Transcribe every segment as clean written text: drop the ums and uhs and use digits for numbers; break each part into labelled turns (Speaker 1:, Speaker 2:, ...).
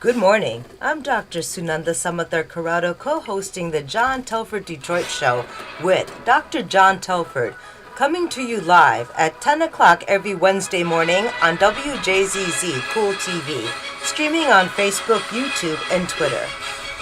Speaker 1: Good morning. I'm Dr. Sunanda Samathar Corrado, co-hosting the John Telford Detroit Show with Dr. John Telford, coming to you live at 10 o'clock every Wednesday morning on WJZZ Cool TV, streaming on Facebook, YouTube, and Twitter.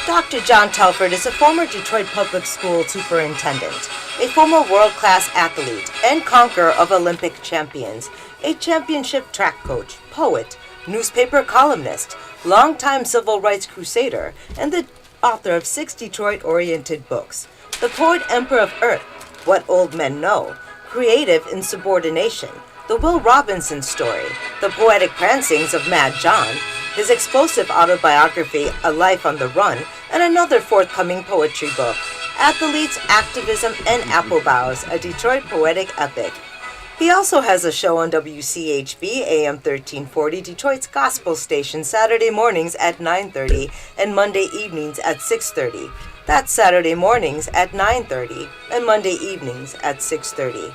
Speaker 1: Dr. John Telford is a former Detroit Public School superintendent, a former world-class athlete and conqueror of Olympic champions, a championship track coach, poet, newspaper columnist, longtime civil rights crusader, and the author of 6 Detroit-oriented books. The Poet Emperor of Earth, What Old Men Know, Creative Insubordination, The Will Robinson Story, The Poetic Prancings of Mad John, his explosive autobiography, A Life on the Run, and another forthcoming poetry book, Athletes, Activism, and Apple Boughs, a Detroit poetic epic. He also has a show on WCHB AM 1340, Detroit's gospel station, Saturday mornings at 9:30 and Monday evenings at 6:30. That's Saturday mornings at 9:30 and Monday evenings at 6:30.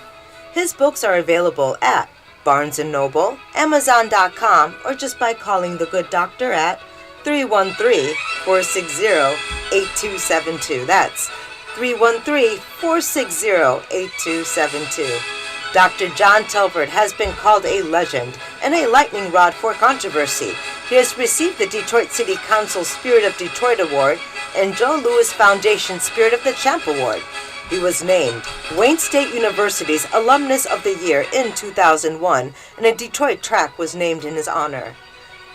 Speaker 1: His books are available at Barnes & Noble, Amazon.com, or just by calling the Good Doctor at 313-460-8272. That's 313-460-8272. Dr. John Telford has been called a legend and a lightning rod for controversy. He has received the Detroit City Council Spirit of Detroit Award and Joe Louis Foundation Spirit of the Champ Award. He was named Wayne State University's Alumnus of the Year in 2001, and a Detroit track was named in his honor.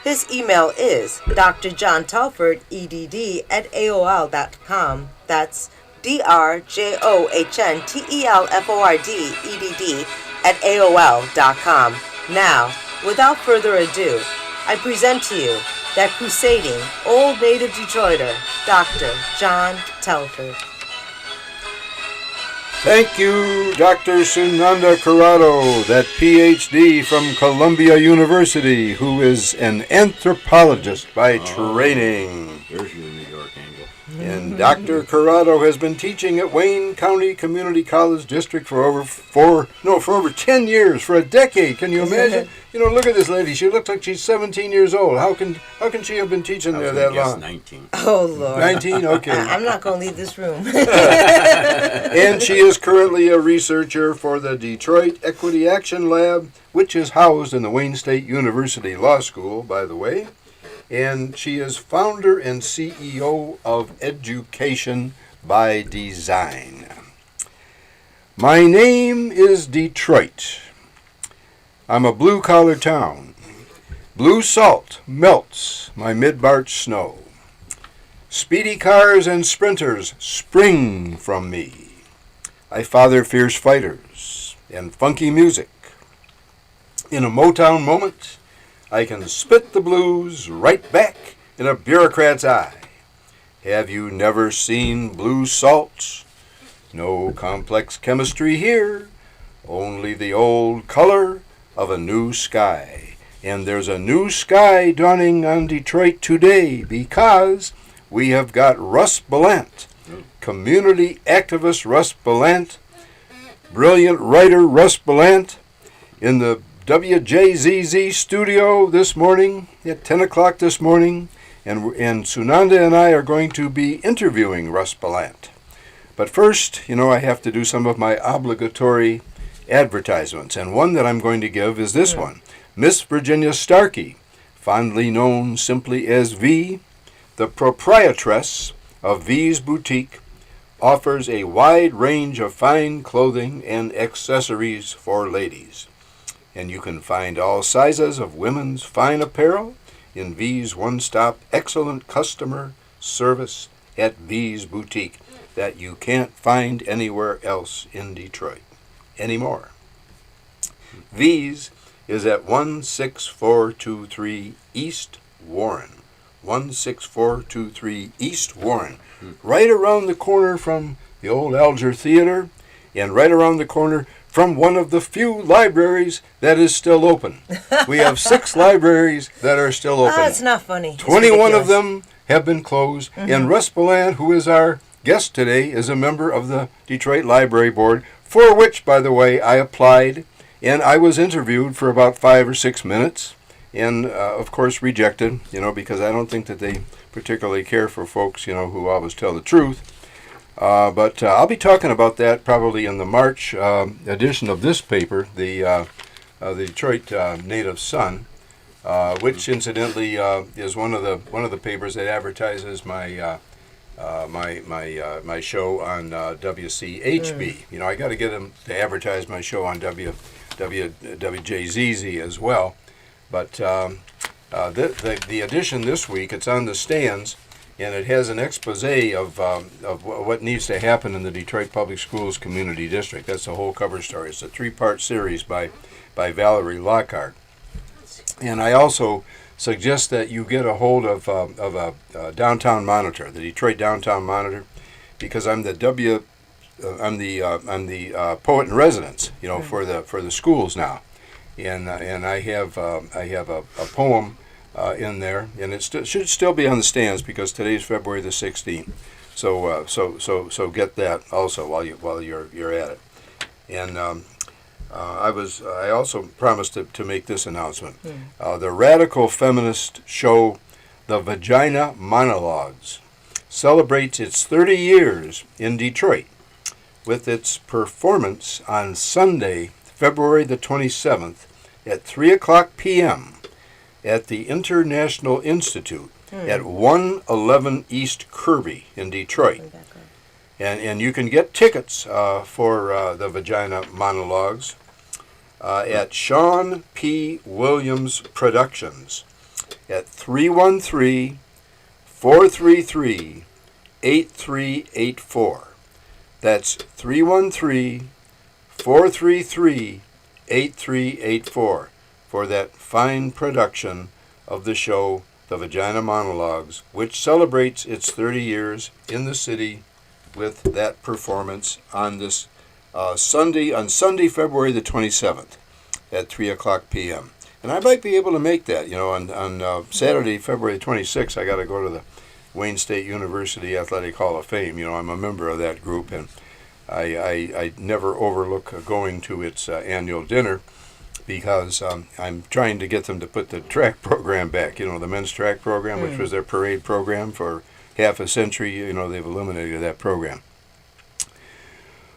Speaker 1: His email is drjohntelfordedd@aol.com. That's drjohntelfordedd@aol.com. Now, without further ado, I present to you that crusading old native Detroiter, Dr. John Telford.
Speaker 2: Thank you, Dr. Sunanda Corrado, that PhD from Columbia University, who is an anthropologist by training.
Speaker 3: There's your New York angle.
Speaker 2: And Dr. Corrado has been teaching at Wayne County Community College District for over 10 years, for a decade. Can you imagine? Look at this lady. She looks like she's 17 years old. How can she have been teaching there that long?
Speaker 3: 19.
Speaker 1: Oh, Lord.
Speaker 2: 19? Okay.
Speaker 1: I'm not going to leave this room.
Speaker 2: And she is currently a researcher for the Detroit Equity Action Lab, which is housed in the Wayne State University Law School, by the way. And she is founder and CEO of Education by Design. My name is Detroit. I'm a blue-collar town. Blue salt melts my mid-March snow. Speedy cars and sprinters spring from me. I father fierce fighters and funky music. In a Motown moment, I can spit the blues right back in a bureaucrat's eye. Have you never seen blue salt? No complex chemistry here, only the old color of a new sky. And there's a new sky dawning on Detroit today because we have got Russ Ballant, community activist Russ Ballant, brilliant writer Russ Ballant, in the WJZZ studio this morning at 10 o'clock this morning, and Sunanda and I are going to be interviewing Russ Ballant. But first, I have to do some of my obligatory advertisements, and one that I'm going to give is this one. Miss Virginia Starkey, fondly known simply as V, the proprietress of V's Boutique, offers a wide range of fine clothing and accessories for ladies. And you can find all sizes of women's fine apparel in V's one-stop excellent customer service at V's Boutique that you can't find anywhere else in Detroit anymore. V's is at 16423 East Warren. 16423 East Warren. Right around the corner from the old Alger Theater and right around the corner from one of the few libraries that is still open. We have 6 libraries that are still open.
Speaker 1: It's not funny.
Speaker 2: 21 of them have been closed, and Russ Ballant, who is our guest today, is a member of the Detroit Library Board, for which, by the way, I applied, and I was interviewed for about 5 or 6 minutes, and of course rejected, because I don't think that they particularly care for folks, who always tell the truth. But I'll be talking about that probably in the March edition of this paper, the Detroit Native Sun, which incidentally is one of the papers that advertises my my show on WCHB. I got to get them to advertise my show on WJZZ as well. But the edition this week, it's on the stands, and it has an expose of what needs to happen in the Detroit Public Schools Community District. That's the whole cover story. It's a 3-part series by Valerie Lockhart. And I also suggest that you get a hold of a downtown monitor, the Detroit Downtown Monitor, because I'm the poet in residence, for the schools now, and I have a poem in there, and it should still be on the stands because today's February the 16th. So get that also while you're at it, and. I also promised to make this announcement. The radical feminist show, The Vagina Monologues, celebrates its 30 years in Detroit with its performance on Sunday, February the 27th at 3 o'clock p.m. at the International Institute at 111 East Kirby in Detroit. And you can get tickets for the Vagina Monologues at Sean P. Williams Productions at 313-433-8384. That's 313-433-8384 for that fine production of the show, The Vagina Monologues, which celebrates its 30 years in the city with that performance on this Sunday, February the 27th at 3 o'clock p.m. And I might be able to make that, on Saturday, February 26th, I got to go to the Wayne State University Athletic Hall of Fame. I'm a member of that group, and I never overlook going to its annual dinner because I'm trying to get them to put the track program back, the men's track program, which was their parade program for half a century. They've eliminated that program.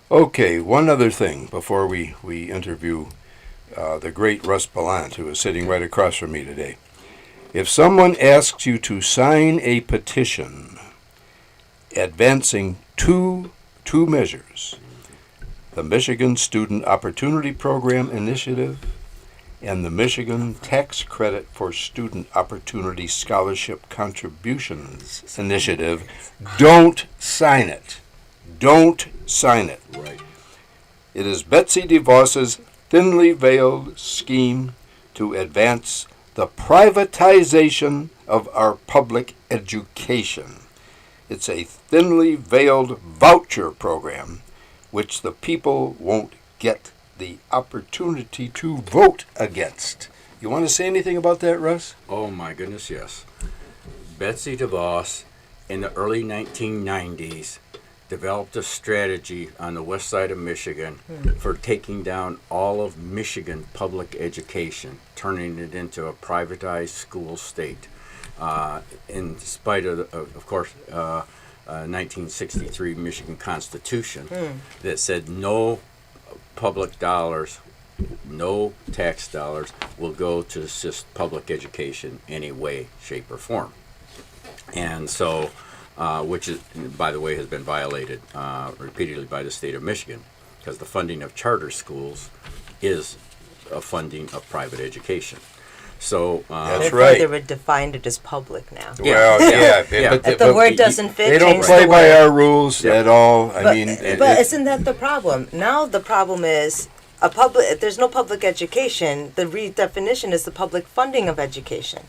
Speaker 2: Okay, one other thing before we interview the great Russ Ballant, who is sitting right across from me today. If someone asks you to sign a petition advancing two measures, the Michigan Student Opportunity Program Initiative and the Michigan Tax Credit for Student Opportunity Scholarship Contributions Initiative, don't sign it. Don't sign it.
Speaker 3: Right.
Speaker 2: It is Betsy DeVos's thinly veiled scheme to advance the privatization of our public education. It's a thinly veiled voucher program which the people won't get the opportunity to vote against. You want to say anything about that, Russ?
Speaker 3: Oh my goodness, yes. Betsy DeVos in the early 1990s developed a strategy on the west side of Michigan for taking down all of Michigan public education, turning it into a privatized school state. In spite of course, 1963 Michigan Constitution that said no public dollars, no tax dollars will go to assist public education any way, shape, or form. And so, which is, by the way, has been violated repeatedly by the state of Michigan, because the funding of charter schools is a funding of private education. So
Speaker 2: that's right.
Speaker 1: They would define it as public now.
Speaker 2: Well, yeah.
Speaker 1: But the word doesn't fit.
Speaker 2: They don't play by our rules at all.
Speaker 1: But isn't that the problem? Now the problem is there's no public education. The redefinition is the public funding of education,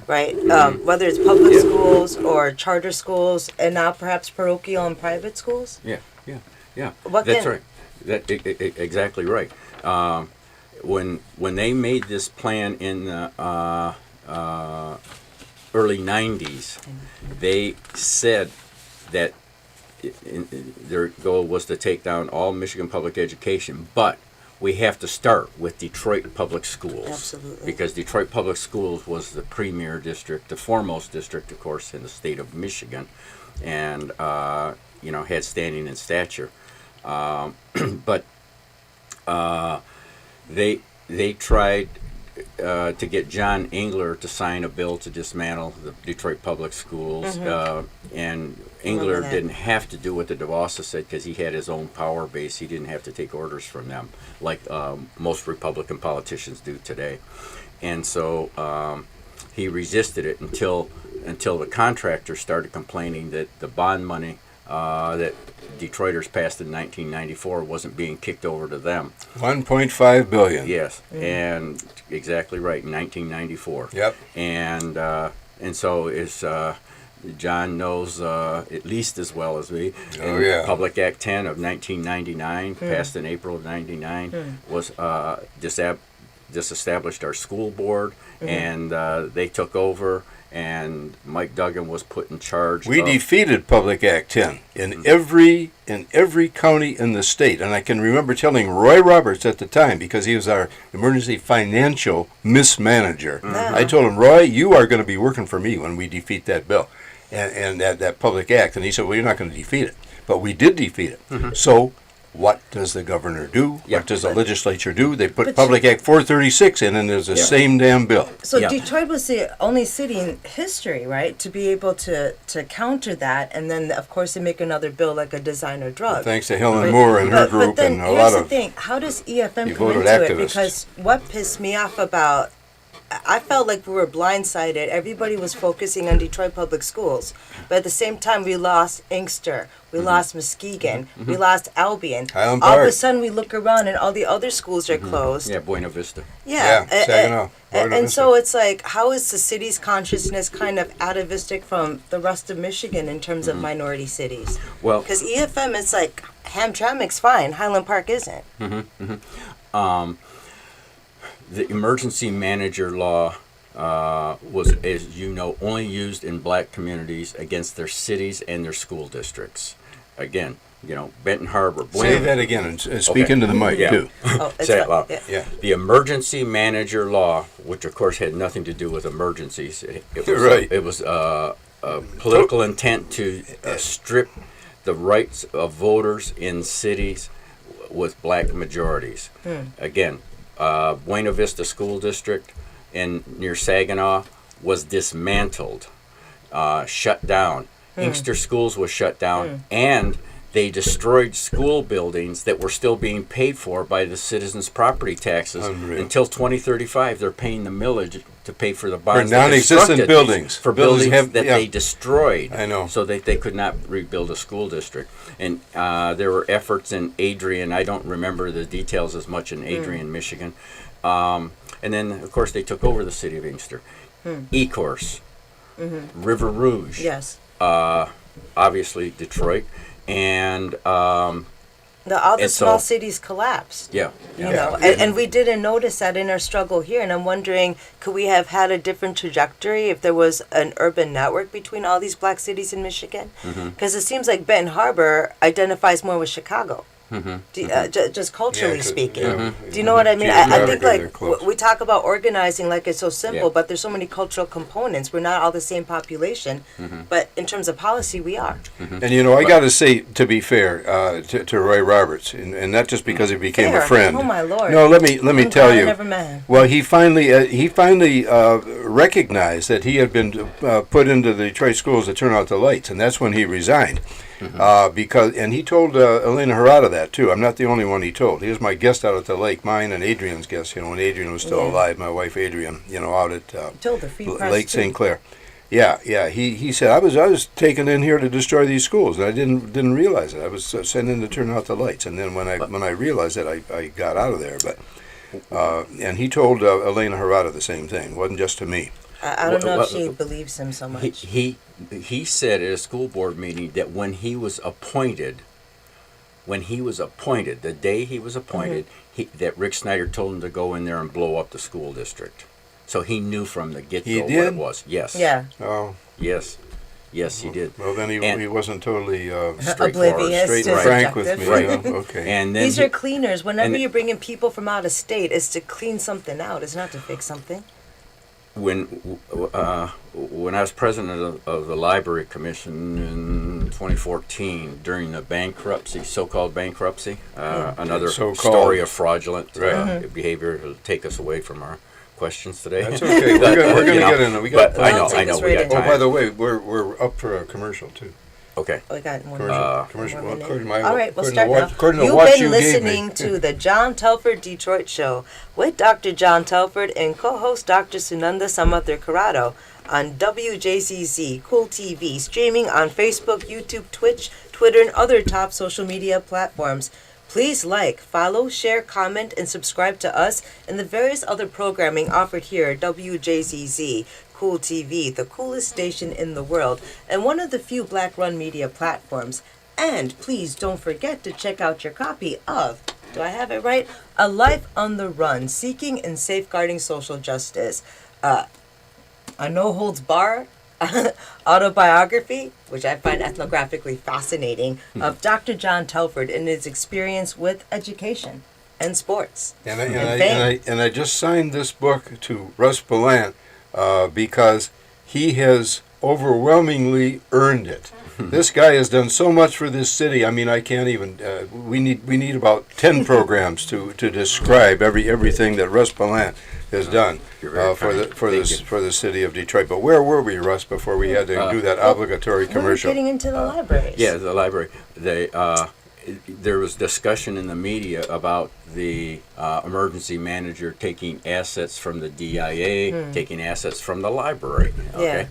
Speaker 1: right? Whether it's public schools or charter schools, and now perhaps parochial and private schools.
Speaker 3: Yeah. That's right. Exactly right. When they made this plan in the early 90s, they said that their goal was to take down all Michigan public education, but we have to start with Detroit Public Schools.
Speaker 1: Absolutely.
Speaker 3: Because Detroit Public Schools was the premier district, the foremost district, of course, in the state of Michigan, and had standing and stature. But they tried to get John Engler to sign a bill to dismantle the Detroit Public Schools, and Engler didn't have to do what the DeVos said because he had his own power base. He didn't have to take orders from them like most Republican politicians do today. And so he resisted it until the contractors started complaining that the bond money that Detroiters passed in 1994 wasn't being kicked over to them.
Speaker 2: $1.5 billion.
Speaker 3: Yes, and exactly right, in 1994.
Speaker 2: Yep.
Speaker 3: And so is John knows at least as well as me.
Speaker 2: Oh, yeah.
Speaker 3: Public Act 10 of 1999, passed in April of 99, was disestablished our school board, and they took over. And Mike Duggan was put in charge.
Speaker 2: We defeated Public Act 10 in every county in the state. And I can remember telling Roy Roberts at the time, because he was our emergency financial mismanager. I told him, Roy, you are going to be working for me when we defeat that bill and that Public Act. And he said, well, you're not going to defeat it. But we did defeat it. So what does the governor do? What does the legislature do? They put Public Act 436 in, and there's the same damn bill.
Speaker 1: So Detroit was the only city in history, right, to be able to counter that, and then, of course, they make another bill like a designer drug.
Speaker 2: Well, thanks to Helen Moore and her group,
Speaker 1: but then,
Speaker 2: and a
Speaker 1: here's
Speaker 2: lot
Speaker 1: the
Speaker 2: of
Speaker 1: thing. How does EFM come
Speaker 2: devoted
Speaker 1: into
Speaker 2: activists.
Speaker 1: it? Because what pissed me off about... I felt like we were blindsided. Everybody was focusing on Detroit Public Schools. But at the same time, we lost Inkster. We lost Muskegon. We lost Albion.
Speaker 2: Highland
Speaker 1: All of a
Speaker 2: Park.
Speaker 1: sudden, we look around and all the other schools are closed.
Speaker 3: Yeah, Buena Vista.
Speaker 1: Yeah.
Speaker 2: Saginaw.
Speaker 1: And so it's like, how is the city's consciousness kind of atavistic from the rest of Michigan in terms of minority cities?
Speaker 3: Well,
Speaker 1: Because EFM is like, Hamtramck's fine, Highland Park isn't.
Speaker 3: the emergency manager law was, as you know, only used in black communities against their cities and their school districts. Again, Benton Harbor.
Speaker 2: Say that again and speak into the mic, too.
Speaker 3: Say it loud.
Speaker 2: Yeah.
Speaker 3: The emergency manager law, which of course had nothing to do with emergencies, it was,
Speaker 2: Right.
Speaker 3: it was a political intent to strip the rights of voters in cities with black majorities. Again, Buena Vista School District near Saginaw was dismantled, shut down. Inkster Schools was shut down, and they destroyed school buildings that were still being paid for by the citizens' property taxes.
Speaker 2: Unreal.
Speaker 3: Until 2035. They're paying the millage to pay for the bonds.
Speaker 2: For
Speaker 3: that
Speaker 2: non-existent
Speaker 3: constructed
Speaker 2: buildings.
Speaker 3: For
Speaker 2: Buildings
Speaker 3: buildings that they destroyed.
Speaker 2: I know.
Speaker 3: So that they could not rebuild a school district. And there were efforts in Adrian. I don't remember the details as much in Adrian, Michigan. And then, of course, they took over the city of Inkster. Ecorse, River Rouge.
Speaker 1: Yes.
Speaker 3: Obviously, Detroit. And
Speaker 1: All the
Speaker 3: so-
Speaker 1: small cities collapsed.
Speaker 3: yeah.
Speaker 1: You know, and we didn't notice that in our struggle here. And I'm wondering, could we have had a different trajectory if there was an urban network between all these black cities in Michigan? Because it seems like Benton Harbor identifies more with Chicago. Just culturally speaking. Do you know what I mean? I think like we talk about organizing like it's so simple, but there's so many cultural components. We're not all the same population, but in terms of policy, we are.
Speaker 2: And I got to say, to be fair, to Roy Roberts, and not just because he became a friend.
Speaker 1: Oh my Lord!
Speaker 2: No, let me tell
Speaker 1: glad I
Speaker 2: you.
Speaker 1: never met him.
Speaker 2: Well, he finally recognized that he had been put into the Detroit schools to turn out the lights, and that's when he resigned. And he told Elena Harada that too. I'm not the only one he told. He was my guest out at the lake, mine and Adrian's guest. When Adrian was still alive, my wife Adrian. Out at
Speaker 1: Told the Free Press
Speaker 2: Lake
Speaker 1: too.
Speaker 2: St. Clair. Yeah. He said I was taken in here to destroy these schools, and I didn't realize it. I was sent in to turn out the lights, and then when I realized it, I got out of there. But and he told Elena Harada the same thing. It wasn't just to me.
Speaker 1: I don't know if she believes him so much.
Speaker 3: He said at a school board meeting that when he was appointed, the day he was appointed, that Rick Snyder told him to go in there and blow up the school district. So he knew from the get-go what it was. Yes.
Speaker 1: Yeah.
Speaker 2: Oh.
Speaker 3: Yes. Yes, he did.
Speaker 2: Well, then
Speaker 3: And-
Speaker 2: he wasn't totally
Speaker 1: Oblivious
Speaker 3: straight
Speaker 1: to
Speaker 3: right.
Speaker 2: frank with me.
Speaker 1: subjective.
Speaker 2: Yeah, okay.
Speaker 3: And then
Speaker 1: These
Speaker 3: he-
Speaker 1: are cleaners. Whenever
Speaker 3: and-
Speaker 1: you're bringing people from out of state, it's to clean something out. It's not to fix something.
Speaker 3: when I was president of the Library Commission in 2014 during the bankruptcy, so-called bankruptcy, another
Speaker 2: So-called.
Speaker 3: story of fraudulent
Speaker 2: Right.
Speaker 3: behavior to take us away from our questions today.
Speaker 2: That's okay. We're going to
Speaker 3: You know,
Speaker 2: get into. We got.
Speaker 3: but I know,
Speaker 1: I'll take us
Speaker 3: we
Speaker 1: right
Speaker 3: got
Speaker 1: into
Speaker 2: Oh,
Speaker 3: time.
Speaker 2: by the way, we're up for a commercial too.
Speaker 3: Okay.
Speaker 1: We got one
Speaker 2: Commercial.
Speaker 1: more
Speaker 2: Well,
Speaker 1: minute.
Speaker 2: according to my-
Speaker 1: All right, we'll
Speaker 2: according to
Speaker 1: start
Speaker 2: what-
Speaker 1: now.
Speaker 2: according to
Speaker 1: You've
Speaker 2: what
Speaker 1: been
Speaker 2: you gave me.
Speaker 1: listening to the John Telford Detroit Show with Dr. John Telford and co-host Dr. Sunanda Samathur Corrado on WJCZ Cool TV, streaming on Facebook, YouTube, Twitch, Twitter, and other top social media platforms. Please like, follow, share, comment, and subscribe to us and the various other programming offered here at WJCZ Cool TV, the coolest station in the world, and one of the few black-run media platforms. And please don't forget to check out your copy of, do I have it right? A Life on the Run, Seeking and Safeguarding Social Justice. A no-holds-bar autobiography, which I find ethnographically fascinating, of Dr. John Telford and his experience with education and sports.
Speaker 2: And
Speaker 1: fame.
Speaker 2: I just signed this book to Russ Ballant because he has overwhelmingly earned it. This guy has done so much for this city. I mean, I can't even. We need about 10 programs to describe everything that Russ Ballant has done for the city of Detroit. But where were we, Russ, before we had to do that obligatory
Speaker 1: We're
Speaker 2: commercial?
Speaker 1: getting into the libraries.
Speaker 3: Yeah, the library. There was discussion in the media about the emergency manager taking assets from the DIA, taking assets from the library. Okay.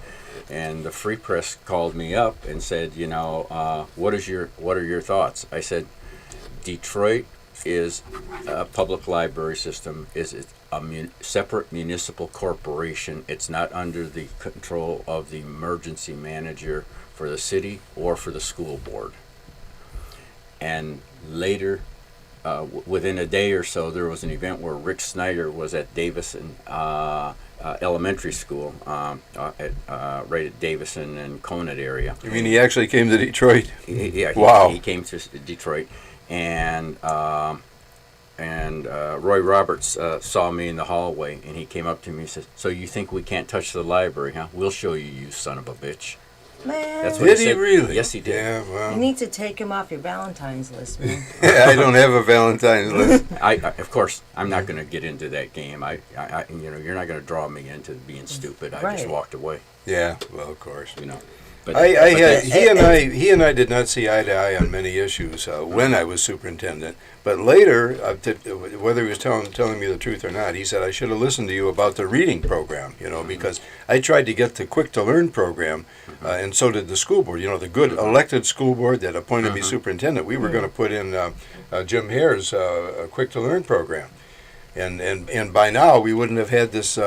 Speaker 3: And the Free Press called me up and said, what are your thoughts? I said, Detroit is a public library system. Is a separate municipal corporation. It's not under the control of the emergency manager for the city or for the school board. And later, within a day or so, there was an event where Rick Snyder was at Davison Elementary School, right at Davison and Conant area.
Speaker 2: You mean he actually came to Detroit?
Speaker 3: Yeah,
Speaker 2: Wow.
Speaker 3: He came to Detroit, and Roy Roberts saw me in the hallway, and he came up to me and said, "So you think we can't touch the library, huh? We'll show you, you son of a bitch."
Speaker 1: Man,
Speaker 3: That's what
Speaker 2: Did
Speaker 3: he
Speaker 2: he
Speaker 3: said.
Speaker 2: really?
Speaker 3: Yes, he did.
Speaker 2: Yeah,
Speaker 1: you
Speaker 2: well,
Speaker 1: need to take him off your Valentine's list, man.
Speaker 2: I don't have a Valentine's list.
Speaker 3: I of course, I'm not going to get into that game. I you're not going to draw me into being stupid. I just
Speaker 1: Right.
Speaker 3: walked away.
Speaker 2: Yeah, well, of course.
Speaker 3: But
Speaker 2: He and I did not see eye to eye on many issues when I was superintendent. But later, whether he was telling me the truth or not, he said I should have listened to you about the reading program. Because I tried to get the Quick to Learn program, and so did the school board. The good elected school board that appointed me superintendent. We were going to put in Jim Hare's Quick to Learn program. And by now we wouldn't have had this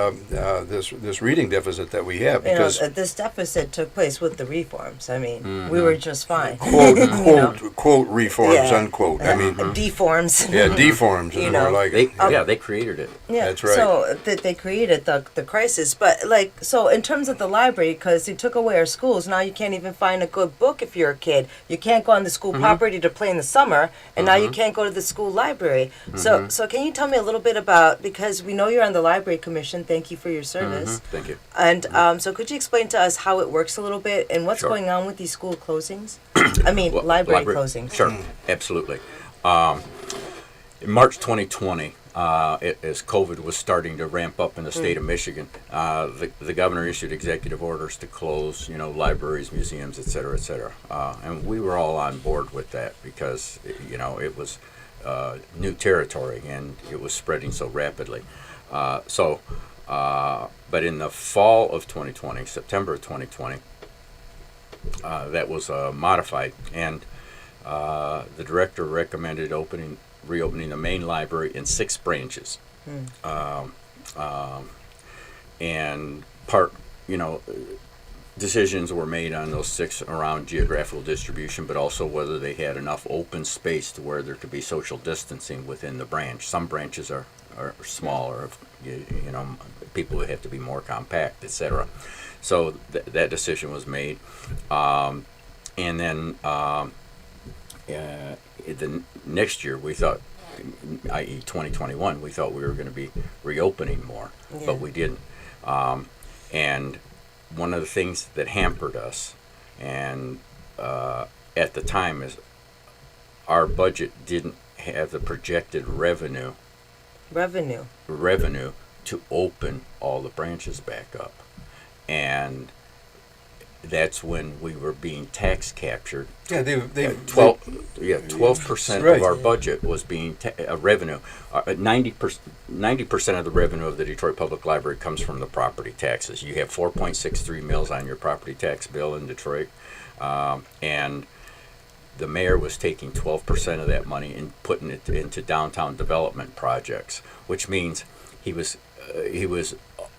Speaker 2: reading deficit that we have because
Speaker 1: This deficit took place with the reforms. I mean, we were just fine.
Speaker 2: quote reforms
Speaker 1: Yeah.
Speaker 2: unquote. I mean
Speaker 1: Deforms.
Speaker 2: deforms is more like it.
Speaker 3: they created it.
Speaker 1: Yeah,
Speaker 2: That's right.
Speaker 1: So they created the crisis, but so in terms of the library, because they took away our schools, now you can't even find a good book if you're a kid. You can't go on the school property to play in the summer, and now you can't go to the school library. So can you tell me a little bit about, because we know you're on the library commission. Thank you for your service.
Speaker 3: Thank you.
Speaker 1: And so could you explain to us how it works a little bit and what's
Speaker 3: Sure.
Speaker 1: going on with these school closings? I mean,
Speaker 3: Well,
Speaker 1: library closings.
Speaker 3: Sure, absolutely. In March 2020, as COVID was starting to ramp up in the state of Michigan, the governor issued executive orders to close, libraries, museums, et cetera, et cetera. And we were all on board with that because, it was new territory and it was spreading so rapidly. But in the fall of 2020, September of 2020, that was modified, and the director recommended reopening the main library in 6 branches. And decisions were made on those 6 around geographical distribution, but also whether they had enough open space to where there could be social distancing within the branch. Some branches are or smaller, you know, people would have to be more compact, etc. So that decision was made, and then the next year we thought, i.e. 2021, we thought we were going to be reopening more, but we didn't. And one of the things that hampered us, and at the time, is our budget didn't have the projected revenue to open all the branches back up. And that's when we were being tax captured.
Speaker 2: Yeah, they
Speaker 3: 12%
Speaker 2: right.
Speaker 3: of our budget was being revenue. 90% of the revenue of the Detroit Public Library comes from the property taxes. You have 4.63 mills on your property tax bill in Detroit, and the mayor was taking 12% of that money and putting it into downtown development projects, which means he was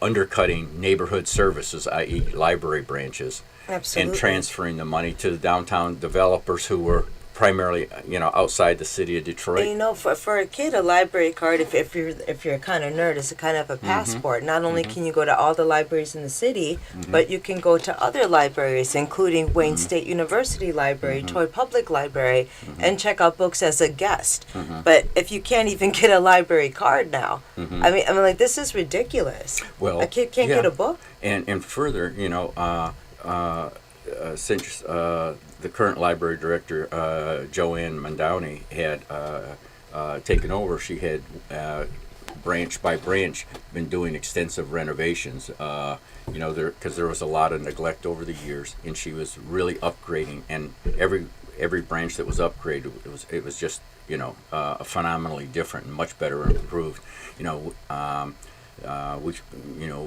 Speaker 3: undercutting neighborhood services, i.e. library branches.
Speaker 1: Absolutely.
Speaker 3: And transferring the money to the downtown developers who were primarily, outside the city of Detroit.
Speaker 1: And, for a kid, a library card, if you're a kind of nerd, is a kind of a passport. Not only can you go to all the libraries in the city, but you can go to other libraries, including Wayne State University Library, Troy Public Library, and check out books as a guest. But if you can't even get a library card now, I mean, like, this is ridiculous.
Speaker 3: Well,
Speaker 1: a kid can't get a book.
Speaker 3: And further, since the current library director, Joanne Mondowney, had taken over, she had branch by branch been doing extensive renovations. Because there was a lot of neglect over the years, and she was really upgrading. And every branch that was upgraded, it was just phenomenally different and much better and improved. We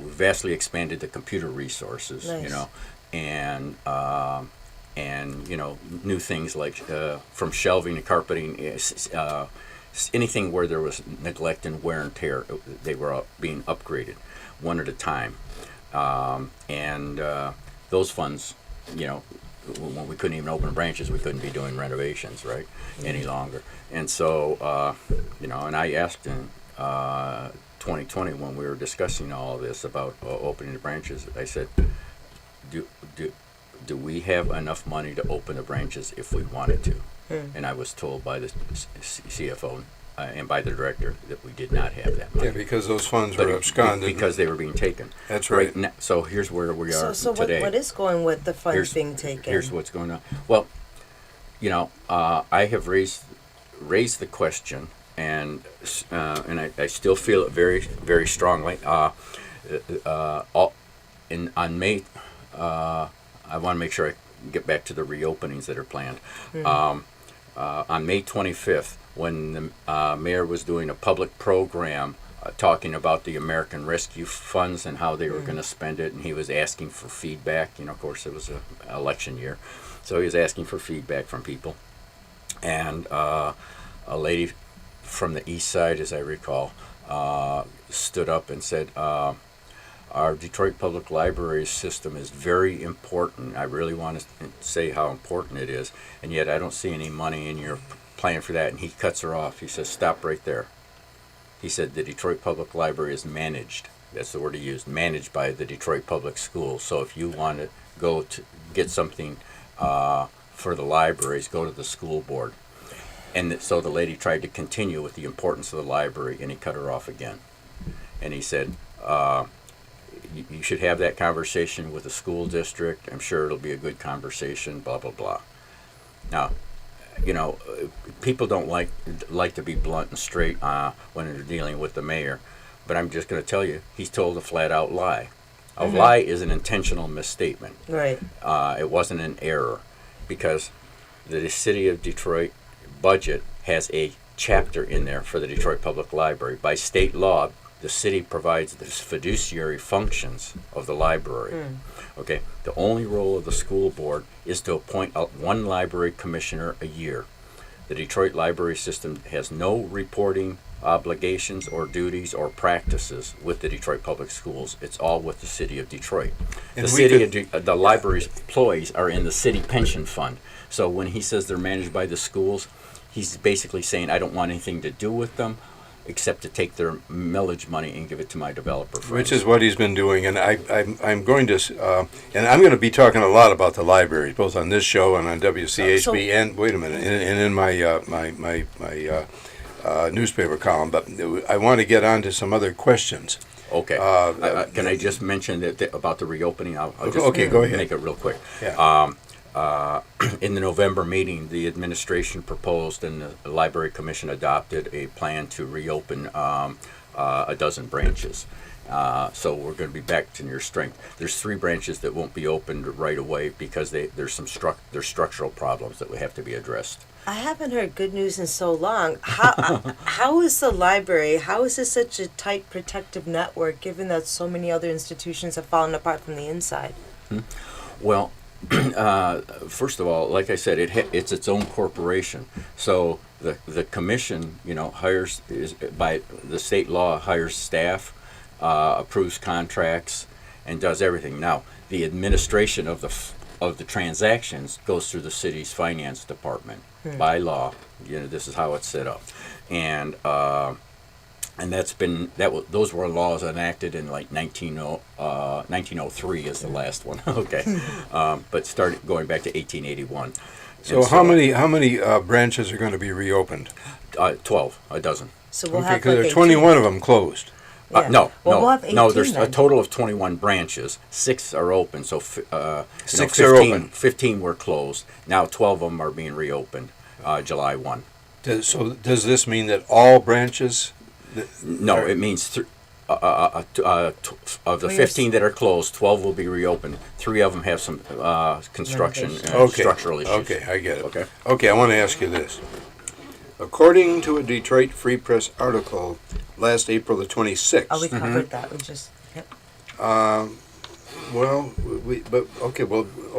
Speaker 3: vastly expanded the computer resources.
Speaker 1: Nice.
Speaker 3: And new things like from shelving and carpeting, anything where there was neglect and wear and tear, they were being upgraded one at a time. And those funds, when we couldn't even open branches, we couldn't be doing renovations, right, any longer. And so, and I asked in 2020 when we were discussing all of this about opening the branches, I said, do we have enough money to open the branches if we wanted to? And I was told by the CFO and by the director that we did not have that money.
Speaker 2: Yeah, because those funds were absconded.
Speaker 3: Because they were being taken.
Speaker 2: That's right.
Speaker 3: Now, so here's where we are
Speaker 1: So
Speaker 3: today.
Speaker 1: what is going with the funds being taken?
Speaker 3: Here's what's going on. Well, I have raised the question, and I still feel it very, very strongly. On May, I want to make sure I get back to the reopenings that are planned. On May 25th, when the mayor was doing a public program talking about the American Rescue Funds and how they were going to spend it, and he was asking for feedback. Of course, it was an election year, so he was asking for feedback from people. And a lady from the east side, as I recall, stood up and said, our Detroit Public Library system is very important. I really want to say how important it is, and yet I don't see any money in your plan for that. And he cuts her off. He says, stop right there. He said, the Detroit Public Library is managed. That's the word he used, managed by the Detroit Public Schools. So if you want to go to get something for the libraries, go to the school board. And so the lady tried to continue with the importance of the library, and he cut her off again. And he said, you should have that conversation with the school district. I'm sure it'll be a good conversation, blah, blah, blah. Now, people don't like to be blunt and straight when they're dealing with the mayor, but I'm just going to tell you, he's told a flat-out lie. A lie is an intentional misstatement.
Speaker 1: Right.
Speaker 3: It wasn't an error, because the city of Detroit budget has a chapter in there for the Detroit Public Library. By state law, the city provides the fiduciary functions of the library. Okay, the only role of the school board is to appoint one library commissioner a year. The Detroit library system has no reporting obligations or duties or practices with the Detroit Public Schools. It's all with the city of Detroit.
Speaker 2: And
Speaker 3: The library's employees are in the city pension fund. So when he says they're managed by the schools, he's basically saying, I don't want anything to do with them. except to take their millage money and give it to my developer friends.
Speaker 2: Which is what he's been doing, and I'm going to, and I'm going to be talking a lot about the libraries, both on this show and on WCHB, and wait a minute, and in my newspaper column. But I want to get on to some other questions.
Speaker 3: Okay. Can I just mention about the reopening? I'll just
Speaker 2: okay, go ahead.
Speaker 3: Make it real quick.
Speaker 2: Yeah.
Speaker 3: In the November meeting, the administration proposed and the Library Commission adopted a plan to reopen a dozen branches. So we're going to be back to near strength. There's 3 branches that won't be opened right away because there's some structural problems that would have to be addressed.
Speaker 1: I haven't heard good news in so long. How is the library, how is it such a tight protective network given that so many other institutions have fallen apart from the inside?
Speaker 3: Well, first of all, like I said, it's its own corporation. So the commission, hires by the state law hires staff, approves contracts, and does everything. Now, the administration of the transactions goes through the city's finance department by law. This is how it's set up, and those were laws enacted in like 1903 is the last one. Okay, but started going back to 1881.
Speaker 2: So how many branches are going to be reopened?
Speaker 3: 12, a dozen.
Speaker 1: So we'll
Speaker 2: Okay,
Speaker 1: have
Speaker 2: because
Speaker 1: like
Speaker 2: there are 21 of them closed.
Speaker 1: Yeah.
Speaker 3: No.
Speaker 1: We'll have 18
Speaker 3: no. There's a
Speaker 1: then.
Speaker 3: total of 21 branches. 6 are open. So
Speaker 2: 6
Speaker 3: 15,
Speaker 2: are open.
Speaker 3: 15 were closed. Now 12 of them are being reopened. July 1.
Speaker 2: So does this mean that all branches?
Speaker 3: No, it means of the 15 that are closed, 12 will be reopened. 3 of them have some construction structural issues.
Speaker 2: Okay, I get it.
Speaker 3: Okay.
Speaker 2: Okay, I want to ask you this. According to a Detroit Free Press article last April the 26th.
Speaker 1: Oh, we covered that. We just, yep.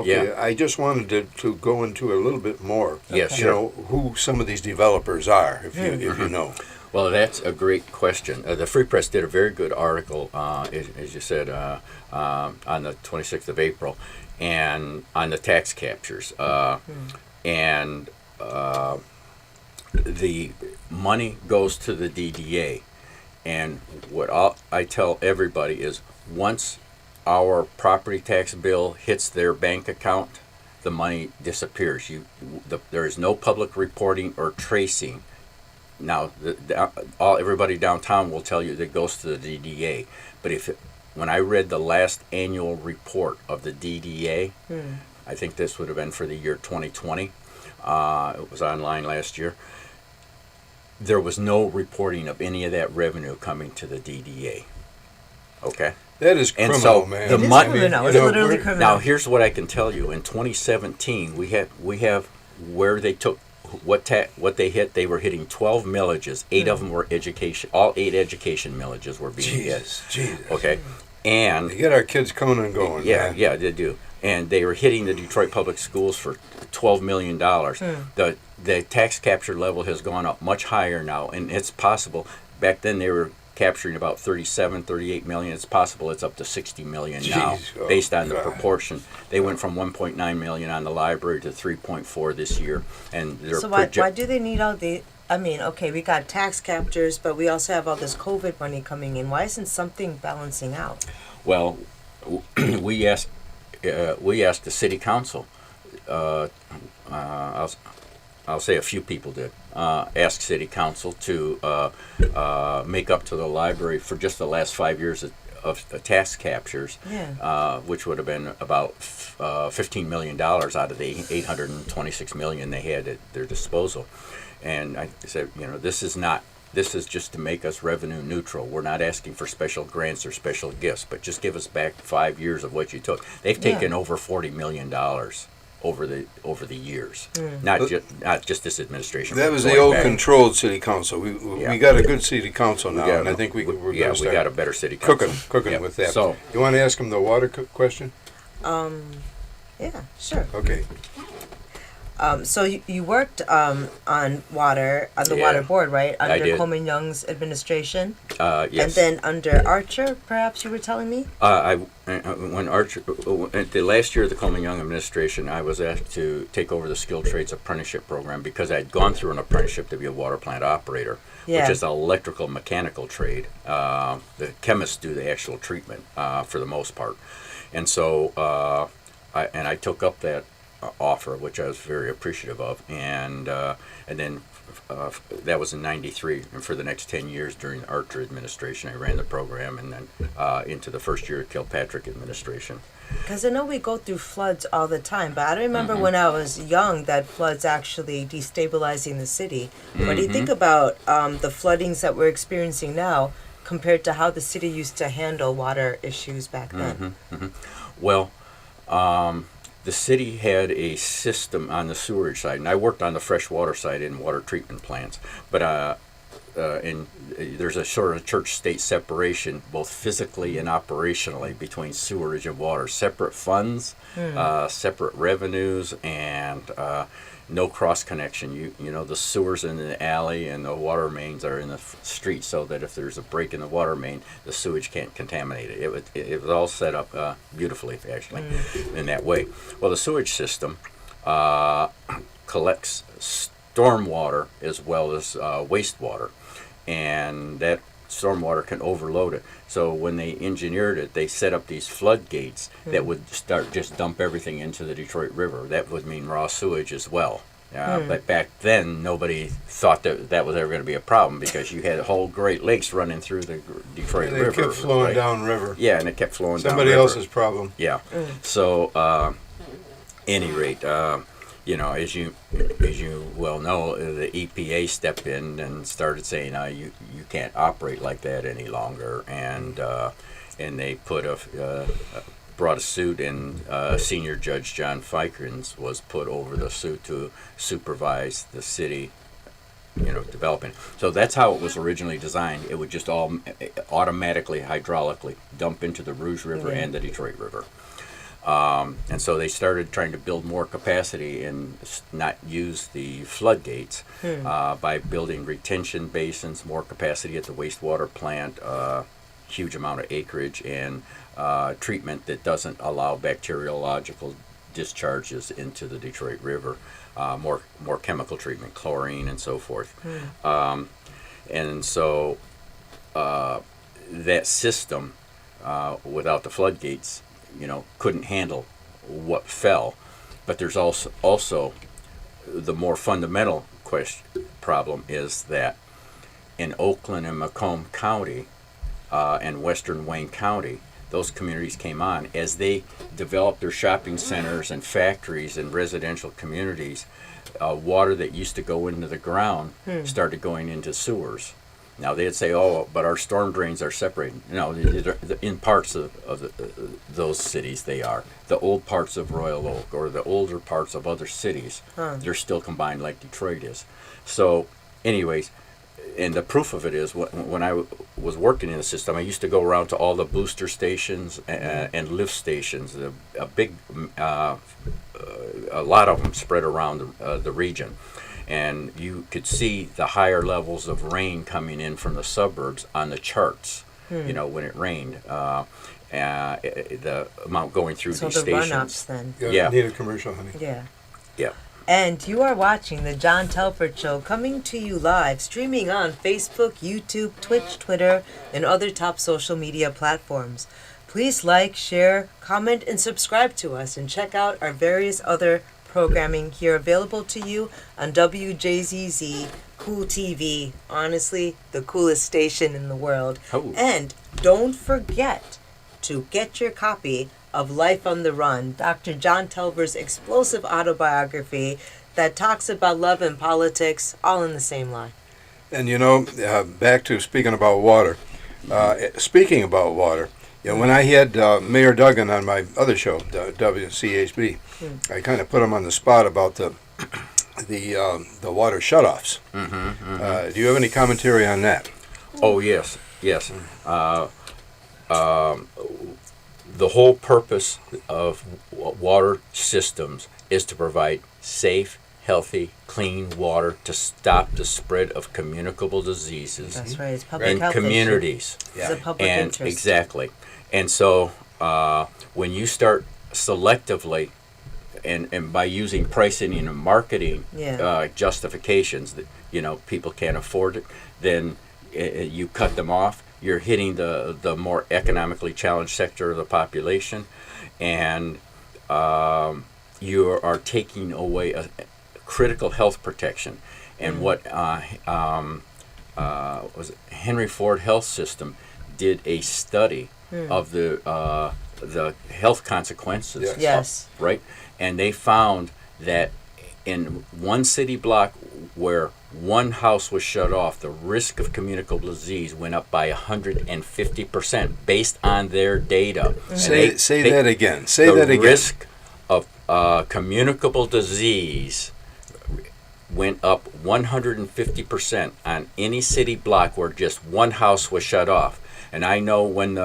Speaker 3: Yeah.
Speaker 2: I just wanted to go into a little bit more.
Speaker 3: Yes,
Speaker 2: You
Speaker 3: sure.
Speaker 2: know, who some of these developers are, if you know.
Speaker 3: Well, that's a great question. The Free Press did a very good article, as you said, on the 26th of April, and on the tax captures. And the money goes to the DDA. And what I tell everybody is once our property tax bill hits their bank account, the money disappears. There is no public reporting or tracing. Now, everybody downtown will tell you that it goes to the DDA. But when I read the last annual report of the DDA, I think this would have been for the year 2020. It was online last year. There was no reporting of any of that revenue coming to the DDA. Okay?
Speaker 2: That is criminal,
Speaker 3: And so
Speaker 2: man.
Speaker 3: the
Speaker 1: It is
Speaker 3: money.
Speaker 1: criminal. It's literally criminal.
Speaker 3: Now, here's what I can tell you. In 2017, we have where they took what they hit. They were hitting 12 millages. 8 of them were education. All 8 education millages were being hit.
Speaker 2: Jesus.
Speaker 3: Okay, and
Speaker 2: They get our kids coming and going.
Speaker 3: yeah,
Speaker 2: man.
Speaker 3: yeah, they do. And they were hitting the Detroit Public Schools for $12 million. The tax capture level has gone up much higher now, and it's possible. Back then they were capturing about 37, 38 million. It's possible it's up to 60 million now,
Speaker 2: Jeez.
Speaker 3: based on the
Speaker 2: God.
Speaker 3: proportion. They went from 1.9 million on the library to 3.4 this year, and they're
Speaker 1: So why do they need all the, I mean, okay, we got tax captures, but we also have all this COVID money coming in. Why isn't something balancing out?
Speaker 3: Well, we asked the city council. I'll say a few people did ask city council to make up to the library for just the last 5 years of the tax captures, which would have been about $15 million out of the $826 million they had at their disposal. And I said, this is just to make us revenue neutral. We're not asking for special grants or special gifts, but just give us back 5 years of what you took. They've taken over $40 million over the years, not just this administration.
Speaker 2: That was the
Speaker 3: going
Speaker 2: old
Speaker 3: back.
Speaker 2: controlled city council. We got a good city council now, and I think we're going to
Speaker 3: we
Speaker 2: start
Speaker 3: got a better city council.
Speaker 2: cooking
Speaker 3: Yep.
Speaker 2: with that.
Speaker 3: So
Speaker 2: You want to ask him the water question?
Speaker 1: Yeah, sure.
Speaker 2: Okay.
Speaker 1: So you worked on water on the
Speaker 3: Yeah,
Speaker 1: water board, right?
Speaker 3: I
Speaker 1: Under
Speaker 3: did.
Speaker 1: Coleman Young's administration,
Speaker 3: Yes.
Speaker 1: and then under Archer, perhaps you were telling me.
Speaker 3: When Archer, at the last year of the Coleman Young administration, I was asked to take over the skilled trades apprenticeship program because I'd gone through an apprenticeship to be a water plant operator,
Speaker 1: Yeah.
Speaker 3: which is an electrical mechanical trade. The chemists do the actual treatment for the most part, and so I took up that offer, which I was very appreciative of, and then that was in '93, and for the next 10 years during the Archer administration, I ran the program, and then into the first year of Kilpatrick administration.
Speaker 1: Because I know we go through floods all the time, but I remember when I was young that floods actually destabilizing the city. What do you think about the floodings that we're experiencing now compared to how the city used to handle water issues back then?
Speaker 3: Well, the city had a system on the sewerage side, and I worked on the freshwater side in water treatment plants. But there's a sort of church-state separation, both physically and operationally, between sewerage and water. Separate funds, separate revenues, and no cross connection. You know, the sewers in the alley and the water mains are in the street, so that if there's a break in the water main, the sewage can't contaminate it. It was all set up beautifully, actually, in that way. Well, the sewage system collects stormwater as well as wastewater, and that stormwater can overload it. So when they engineered it, they set up these floodgates that would start just dump everything into the Detroit River. That would mean raw sewage as well. But back then, nobody thought that was ever going to be a problem because you had whole Great Lakes running through the Detroit
Speaker 2: They
Speaker 3: River.
Speaker 2: kept flowing
Speaker 3: right?
Speaker 2: down river.
Speaker 3: Yeah, and it kept flowing
Speaker 2: Somebody
Speaker 3: down river.
Speaker 2: else's problem.
Speaker 3: Yeah. So, any rate, you know, as you well know, the EPA stepped in and started saying, you can't operate like that any longer, and they brought a suit, and senior judge John Fikens was put over the suit to supervise the city, you know, developing. So that's how it was originally designed. It would just all automatically, hydraulically dump into the Rouge River and the Detroit River. And so they started trying to build more capacity and not use the floodgates by building retention basins, more capacity at the wastewater plant, huge amount of acreage, and treatment that doesn't allow bacteriological discharges into the Detroit River, more chemical treatment, chlorine and so forth. And so that system, without the floodgates, you know, couldn't handle what fell. But there's also the more fundamental problem is that in Oakland and Macomb County and western Wayne County, those communities came on as they developed their shopping centers and factories and residential communities. Water that used to go into the ground started going into sewers. Now they'd say, "Oh, but our storm drains are separated." No, in parts of those cities they are. The old parts of Royal Oak or the older parts of other cities, they're still combined like Detroit is. So, anyways, and the proof of it is when I was working in the system, I used to go around to all the booster stations and lift stations. A lot of them spread around the region. And you could see the higher levels of rain coming in from the suburbs on the charts, you know, when it rained. The amount going through these
Speaker 1: So the
Speaker 3: stations.
Speaker 1: run-ups then.
Speaker 3: Yeah.
Speaker 2: Need a commercial, honey.
Speaker 1: Yeah.
Speaker 3: Yeah.
Speaker 1: And you are watching the John Telford Show, coming to you live, streaming on Facebook, YouTube, Twitch, Twitter, and other top social media platforms. Please like, share, comment, and subscribe to us, and check out our various other programming here available to you on WJZZ Cool TV. Honestly, the coolest station in the world.
Speaker 3: Oh.
Speaker 1: And don't forget to get your copy of Life on the Run, Dr. John Telford's explosive autobiography that talks about love and politics all in the same line.
Speaker 2: And you know, back to speaking about water. Speaking about water, you know, when I had Mayor Duggan on my other show, WCHB, I kind of put him on the spot about the water shutoffs. Do you have any commentary on that?
Speaker 3: Oh yes. The whole purpose of water systems is to provide safe, healthy, clean water to stop the spread of communicable diseases
Speaker 1: That's right. It's public
Speaker 3: in
Speaker 1: health issue.
Speaker 3: communities.
Speaker 1: It's a public
Speaker 3: And
Speaker 1: interest.
Speaker 3: exactly. And so when you start selectively and by using pricing and marketing justifications that people can't afford it, then you cut them off. You're hitting the more economically challenged sector of the population, and you are taking away a critical health protection. And what was it? Henry Ford Health System did a study of the health consequences.
Speaker 1: Yes.
Speaker 3: Right? And they found that in one city block where one house was shut off, the risk of communicable disease went up by 150% based on their data.
Speaker 2: Say that again. Say that again.
Speaker 3: The risk of communicable disease went up 150% on any city block where just one house was shut off. And I know when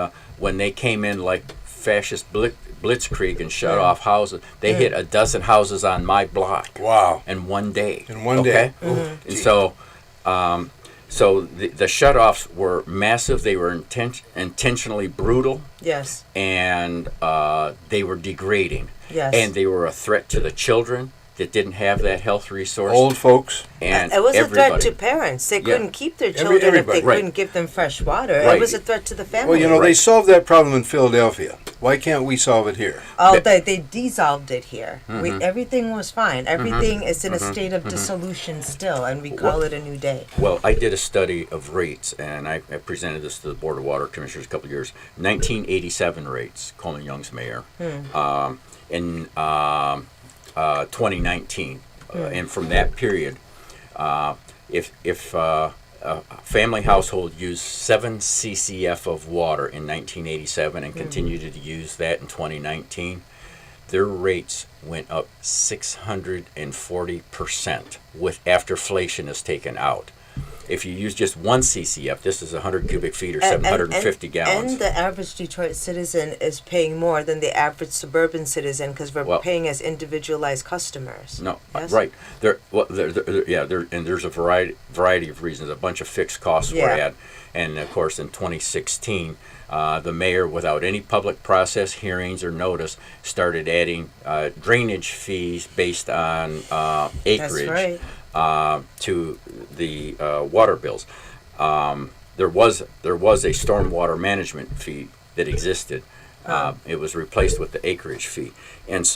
Speaker 3: they came in like fascist blitzkrieg and shut off houses, they hit a dozen houses on my block.
Speaker 2: Wow!
Speaker 3: In one day.
Speaker 2: In one day.
Speaker 3: And so the shutoffs were massive. They were intentionally brutal.
Speaker 1: Yes.
Speaker 3: And they were degrading.
Speaker 1: Yes.
Speaker 3: And they were a threat to the children that didn't have that health resource.
Speaker 2: Old folks.
Speaker 3: And
Speaker 1: it was
Speaker 3: everybody.
Speaker 1: a threat to parents. They couldn't keep their children if
Speaker 2: everybody.
Speaker 1: they
Speaker 3: Right.
Speaker 1: couldn't give them fresh water.
Speaker 3: Right.
Speaker 1: It was a threat to the family.
Speaker 2: Well, they solved that problem in Philadelphia. Why can't we solve it here?
Speaker 1: Oh, they dissolved it here. Everything was fine. Everything is in a state of dissolution still, and we call it a new day.
Speaker 3: Well, I did a study of rates, and I presented this to the Board of Water Commissioners a couple of years. 1987 rates, Coleman Young's mayor. In 2019, and from that period, if a family household used 7 CCF of water in 1987 and continued to use that in 2019, their rates went up 640% after inflation is taken out. If you use just 1 CCF, this is 100 cubic feet or 750 gallons.
Speaker 1: And the average Detroit citizen is paying more than the average suburban citizen because we're paying as individualized customers.
Speaker 3: No,
Speaker 1: Yes?
Speaker 3: right. And there's a variety of reasons. A bunch of fixed costs were added. And, of course, in 2016, the mayor, without any public process, hearings, or notice, started adding drainage fees based on acreage.
Speaker 1: That's right.
Speaker 3: To the water bills. There was a stormwater management fee that existed. It was replaced with the acreage fee, and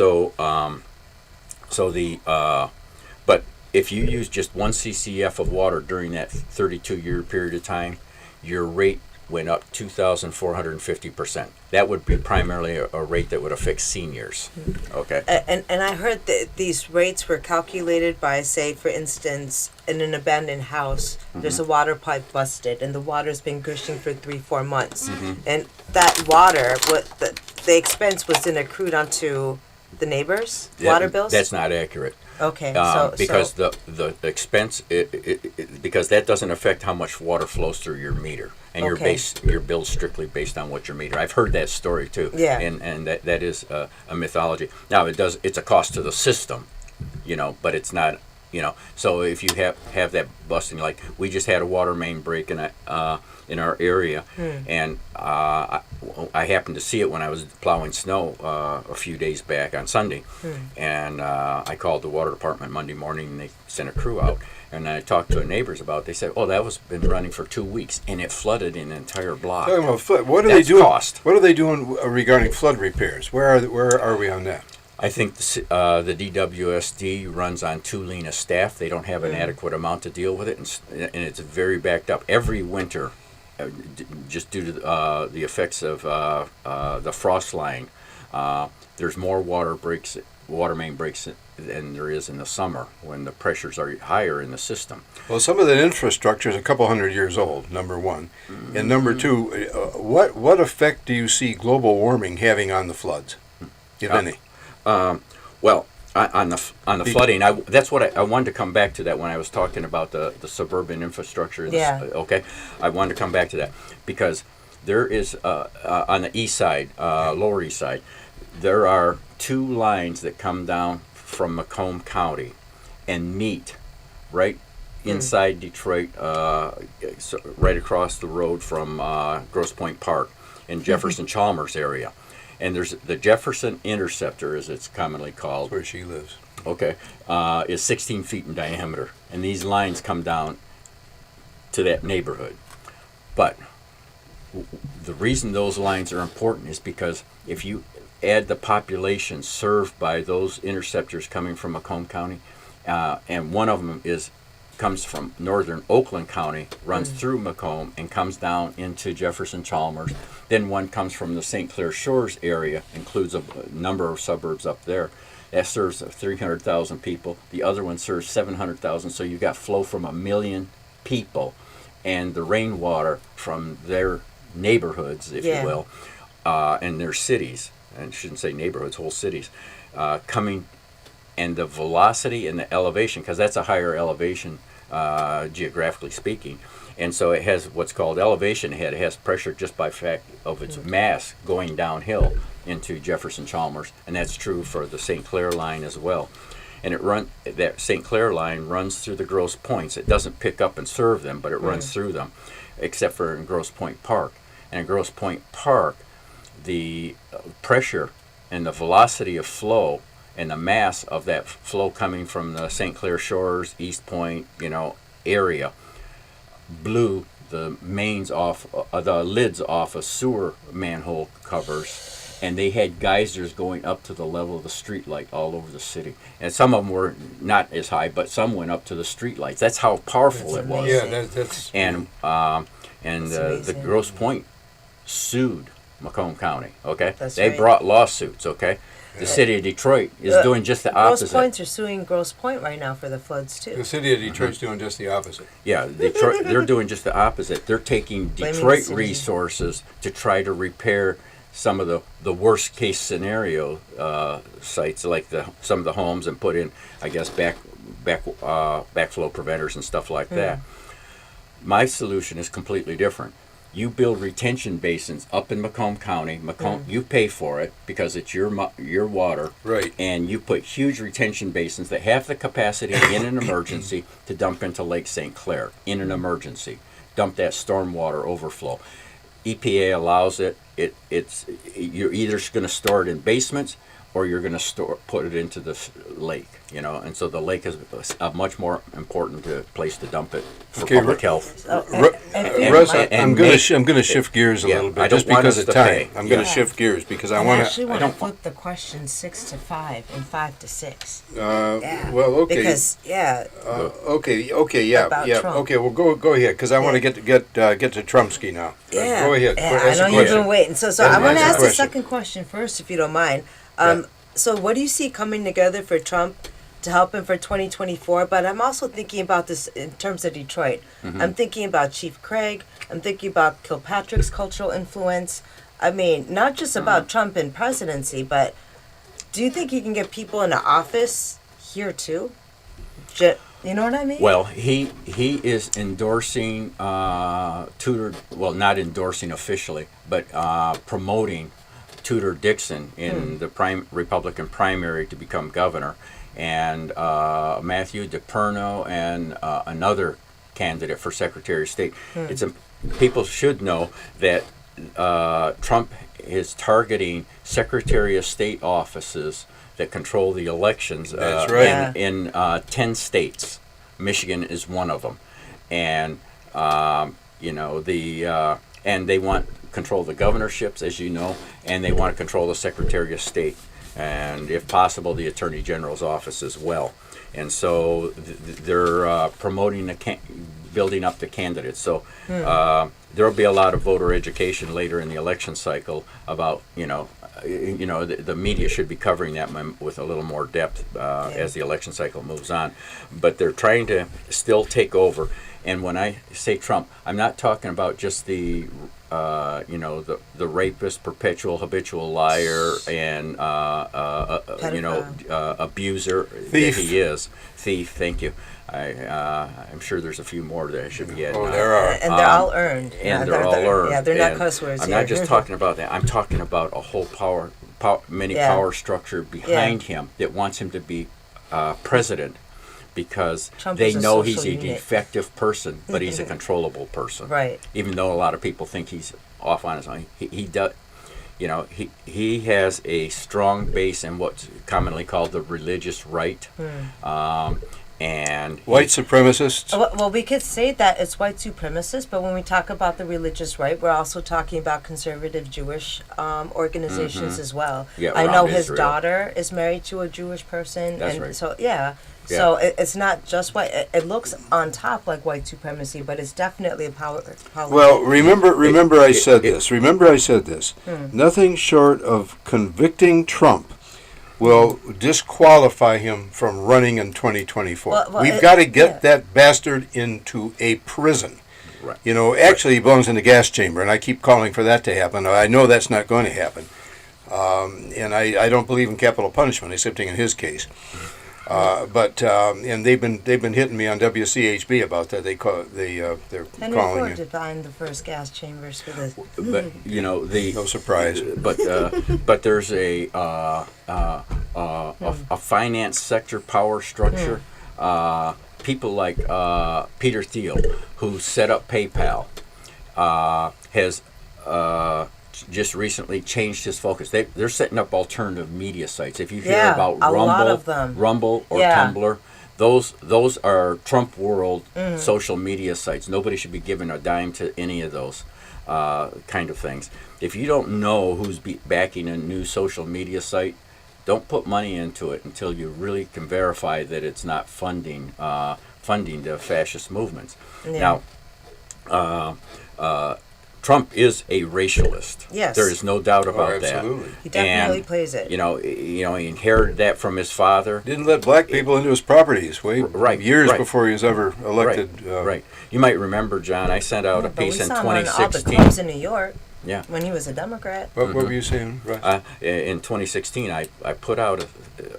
Speaker 3: but if you use just 1 CCF of water during that 32-year period of time, your rate went up 2,450%. That would be primarily a rate that would affect seniors. Okay.
Speaker 1: And I heard that these rates were calculated by, say, for instance, in an abandoned house, there's a water pipe busted, and the water's been gushing for 3-4 months, and that water, the expense was then accrued onto the neighbors' water bills.
Speaker 3: That's not accurate.
Speaker 1: Okay,
Speaker 3: because the expense because that doesn't affect how much water flows through your meter, and your bill's strictly based on what your meter. I've heard that story too.
Speaker 1: Yeah.
Speaker 3: And that is a mythology. Now it's a cost to the system, but it's not. So if you have that busting, like we just had a water main break in our area, and I happened to see it when I was plowing snow a few days back on Sunday, and I called the water department Monday morning, and they sent a crew out, and I talked to neighbors about it. They said, that was been running for 2 weeks, and it flooded an entire block.
Speaker 2: Talking about flood, what are they doing? What are they doing regarding flood repairs? Where are we on that?
Speaker 3: I think the DWSD runs on too lean a staff. They don't have an adequate amount to deal with it, and it's very backed up. Every winter, just due to the effects of the frost line, there's more water main breaks than there is in the summer when the pressures are higher in the system.
Speaker 2: Well, some of that infrastructure is a couple hundred years old, number one. And number two, what effect do you see global warming having on the floods, if any?
Speaker 3: Well, on the flooding, that's what I wanted to come back to that when I was talking about the suburban infrastructure. Okay, I wanted to come back to that because there is on the east side, Lower East Side, there are 2 lines that come down from Macomb County, and meet right inside Detroit, right across the road from Grosse Pointe Park in Jefferson Chalmers area. And there's the Jefferson Interceptor, as it's commonly called.
Speaker 2: Where she lives.
Speaker 3: Okay, is 16 feet in diameter, and these lines come down to that neighborhood. But the reason those lines are important is because if you add the population served by those interceptors coming from Macomb County, and one of them comes from northern Oakland County, runs through Macomb and comes down into Jefferson Chalmers. Then one comes from the St. Clair Shores area, includes a number of suburbs up there. That serves 300,000 people. The other one serves 700,000. So you got flow from 1 million people, and the rainwater from their neighborhoods, if you will, and their cities. And I shouldn't say neighborhoods, whole cities, coming, and the velocity and the elevation, because that's a higher elevation geographically speaking, and so it has what's called elevation head. It has pressure just by fact of its mass going downhill into Jefferson Chalmers, and that's true for the St. Clair line as well. And that St. Clair line runs through the Grosse Pointes. It doesn't pick up and serve them, but it runs through them, except for in Grosse Pointe Park. And in Grosse Pointe Park, the pressure and the velocity of flow and the mass of that flow coming from the St. Clair Shores, East Point, area, blew the mains off, the lids off of sewer manhole covers, and they had geysers going up to the level of the street light all over the city. And some of them were not as high, but some went up to the street lights. That's how powerful it was.
Speaker 2: Yeah, that's
Speaker 3: And the Grosse Pointe sued Macomb County. Okay, they brought lawsuits. Okay. The city of Detroit is doing just the opposite.
Speaker 1: Grosse Pointes are suing Grosse Pointe right now for the floods too.
Speaker 2: the city of Detroit's doing just the opposite.
Speaker 3: Yeah, Detroit. They're doing just the opposite. They're taking Detroit resources to try to repair some of the worst case scenario sites, like some of the homes, and put in, I guess, backflow preventers and stuff like that. My solution is completely different. You build retention basins up in Macomb County. You pay for it because it's your water.
Speaker 2: Right.
Speaker 3: And you put huge retention basins that have the capacity in an emergency to dump into Lake St. Clair in an emergency. Dump that stormwater overflow. EPA allows it. You're either going to store it in basements or you're going to put it into the lake, and so the lake is a much more important place to dump it for public health.
Speaker 2: Russ, I'm going to shift gears a little bit just because of time. I'm going to shift gears because I want to.
Speaker 1: I actually want to flip the question 6 to 5 and 5 to 6.
Speaker 2: Well, okay.
Speaker 1: Because
Speaker 2: okay, yeah.
Speaker 1: Trump.
Speaker 2: Okay, well, go ahead because I want to get to Trumpsky now.
Speaker 1: Yeah.
Speaker 2: Go ahead.
Speaker 1: I know you've been waiting. So I want to ask the second question first, if you don't mind. So what do you see coming together for Trump to help him for 2024? But I'm also thinking about this in terms of Detroit. I'm thinking about Chief Craig. I'm thinking about Kilpatrick's cultural influence. I mean, not just about Trump and presidency, but do you think he can get people in the office here too? You know what I mean?
Speaker 3: Well, he is endorsing Tudor. Well, not endorsing officially, but promoting Tudor Dixon in the Republican primary to become governor, and Matthew DePerno and another candidate for Secretary of State. People should know that Trump is targeting Secretary of State offices that control the elections.
Speaker 2: That's right.
Speaker 3: In 10 states. Michigan is one of them, and and they want control the governorships, as you know, and they want to control the Secretary of State, and if possible, the Attorney General's office as well. And so they're promoting building up the candidates. So there'll be a lot of voter education later in the election cycle about the media should be covering that with a little more depth as the election cycle moves on. But they're trying to still take over. And when I say Trump, I'm not talking about just the rapist, perpetual, habitual liar, and abuser
Speaker 2: Thief.
Speaker 3: that he is. Thief. Thank you. I'm sure there's a few more that I should be adding.
Speaker 2: Oh, there are.
Speaker 1: And they're all earned.
Speaker 3: And they're all earned.
Speaker 1: Yeah, they're not cuss words.
Speaker 3: I'm not just talking about that. I'm talking about a whole power structure behind him that wants him to be president, because
Speaker 1: Trump
Speaker 3: they
Speaker 1: is a
Speaker 3: know he's a
Speaker 1: social unit.
Speaker 3: defective person, but he's a controllable person.
Speaker 1: Right.
Speaker 3: Even though a lot of people think he's off on his own, he does. He has a strong base in what's commonly called the religious right, and
Speaker 2: White supremacists.
Speaker 1: Well, we could say that it's white supremacists, but when we talk about the religious right, we're also talking about conservative Jewish organizations as well.
Speaker 3: Yeah,
Speaker 1: I know
Speaker 3: around
Speaker 1: his
Speaker 3: Israel.
Speaker 1: daughter is married to a Jewish person,
Speaker 3: That's
Speaker 1: and
Speaker 3: right.
Speaker 1: so So it's not just white. It looks on top like white supremacy, but it's definitely a power.
Speaker 2: Well, remember I said this. Nothing short of convicting Trump will disqualify him from running in 2024.
Speaker 1: Well,
Speaker 2: We've got to get that bastard into a prison.
Speaker 3: Right.
Speaker 2: Actually, he belongs in the gas chamber, and I keep calling for that to happen. I know that's not going to happen. And I don't believe in capital punishment, except in his case. And they've been hitting me on WCHB about that. They're
Speaker 1: Henry
Speaker 2: calling
Speaker 1: Ford
Speaker 2: it.
Speaker 1: designed the first gas chambers for this.
Speaker 3: But
Speaker 2: No surprise.
Speaker 3: but there's a finance sector power structure. People like Peter Thiel, who set up PayPal, has just recently changed his focus. They're setting up alternative media sites. If you hear about
Speaker 1: a lot of them.
Speaker 3: Rumble or Tumblr, those are Trump world social media sites. Nobody should be giving a dime to any of those kind of things. If you don't know who's backing a new social media site, don't put money into it until you really can verify that it's not funding the fascist movements.
Speaker 1: Yeah.
Speaker 3: Now, Trump is a racialist.
Speaker 1: Yes.
Speaker 3: There is no doubt about
Speaker 2: absolutely.
Speaker 3: that.
Speaker 1: He definitely
Speaker 3: And,
Speaker 1: plays it.
Speaker 3: He inherited that from his father.
Speaker 2: Didn't let black people into his properties years
Speaker 3: right.
Speaker 2: before he was ever elected.
Speaker 3: Right. You might remember, John, I sent out a
Speaker 1: But we
Speaker 3: piece in
Speaker 1: saw him on all the
Speaker 3: 2016.
Speaker 1: clubs in New York
Speaker 3: Yeah.
Speaker 1: when he was a Democrat.
Speaker 2: What were you saying, Russ?
Speaker 3: In 2016, I put out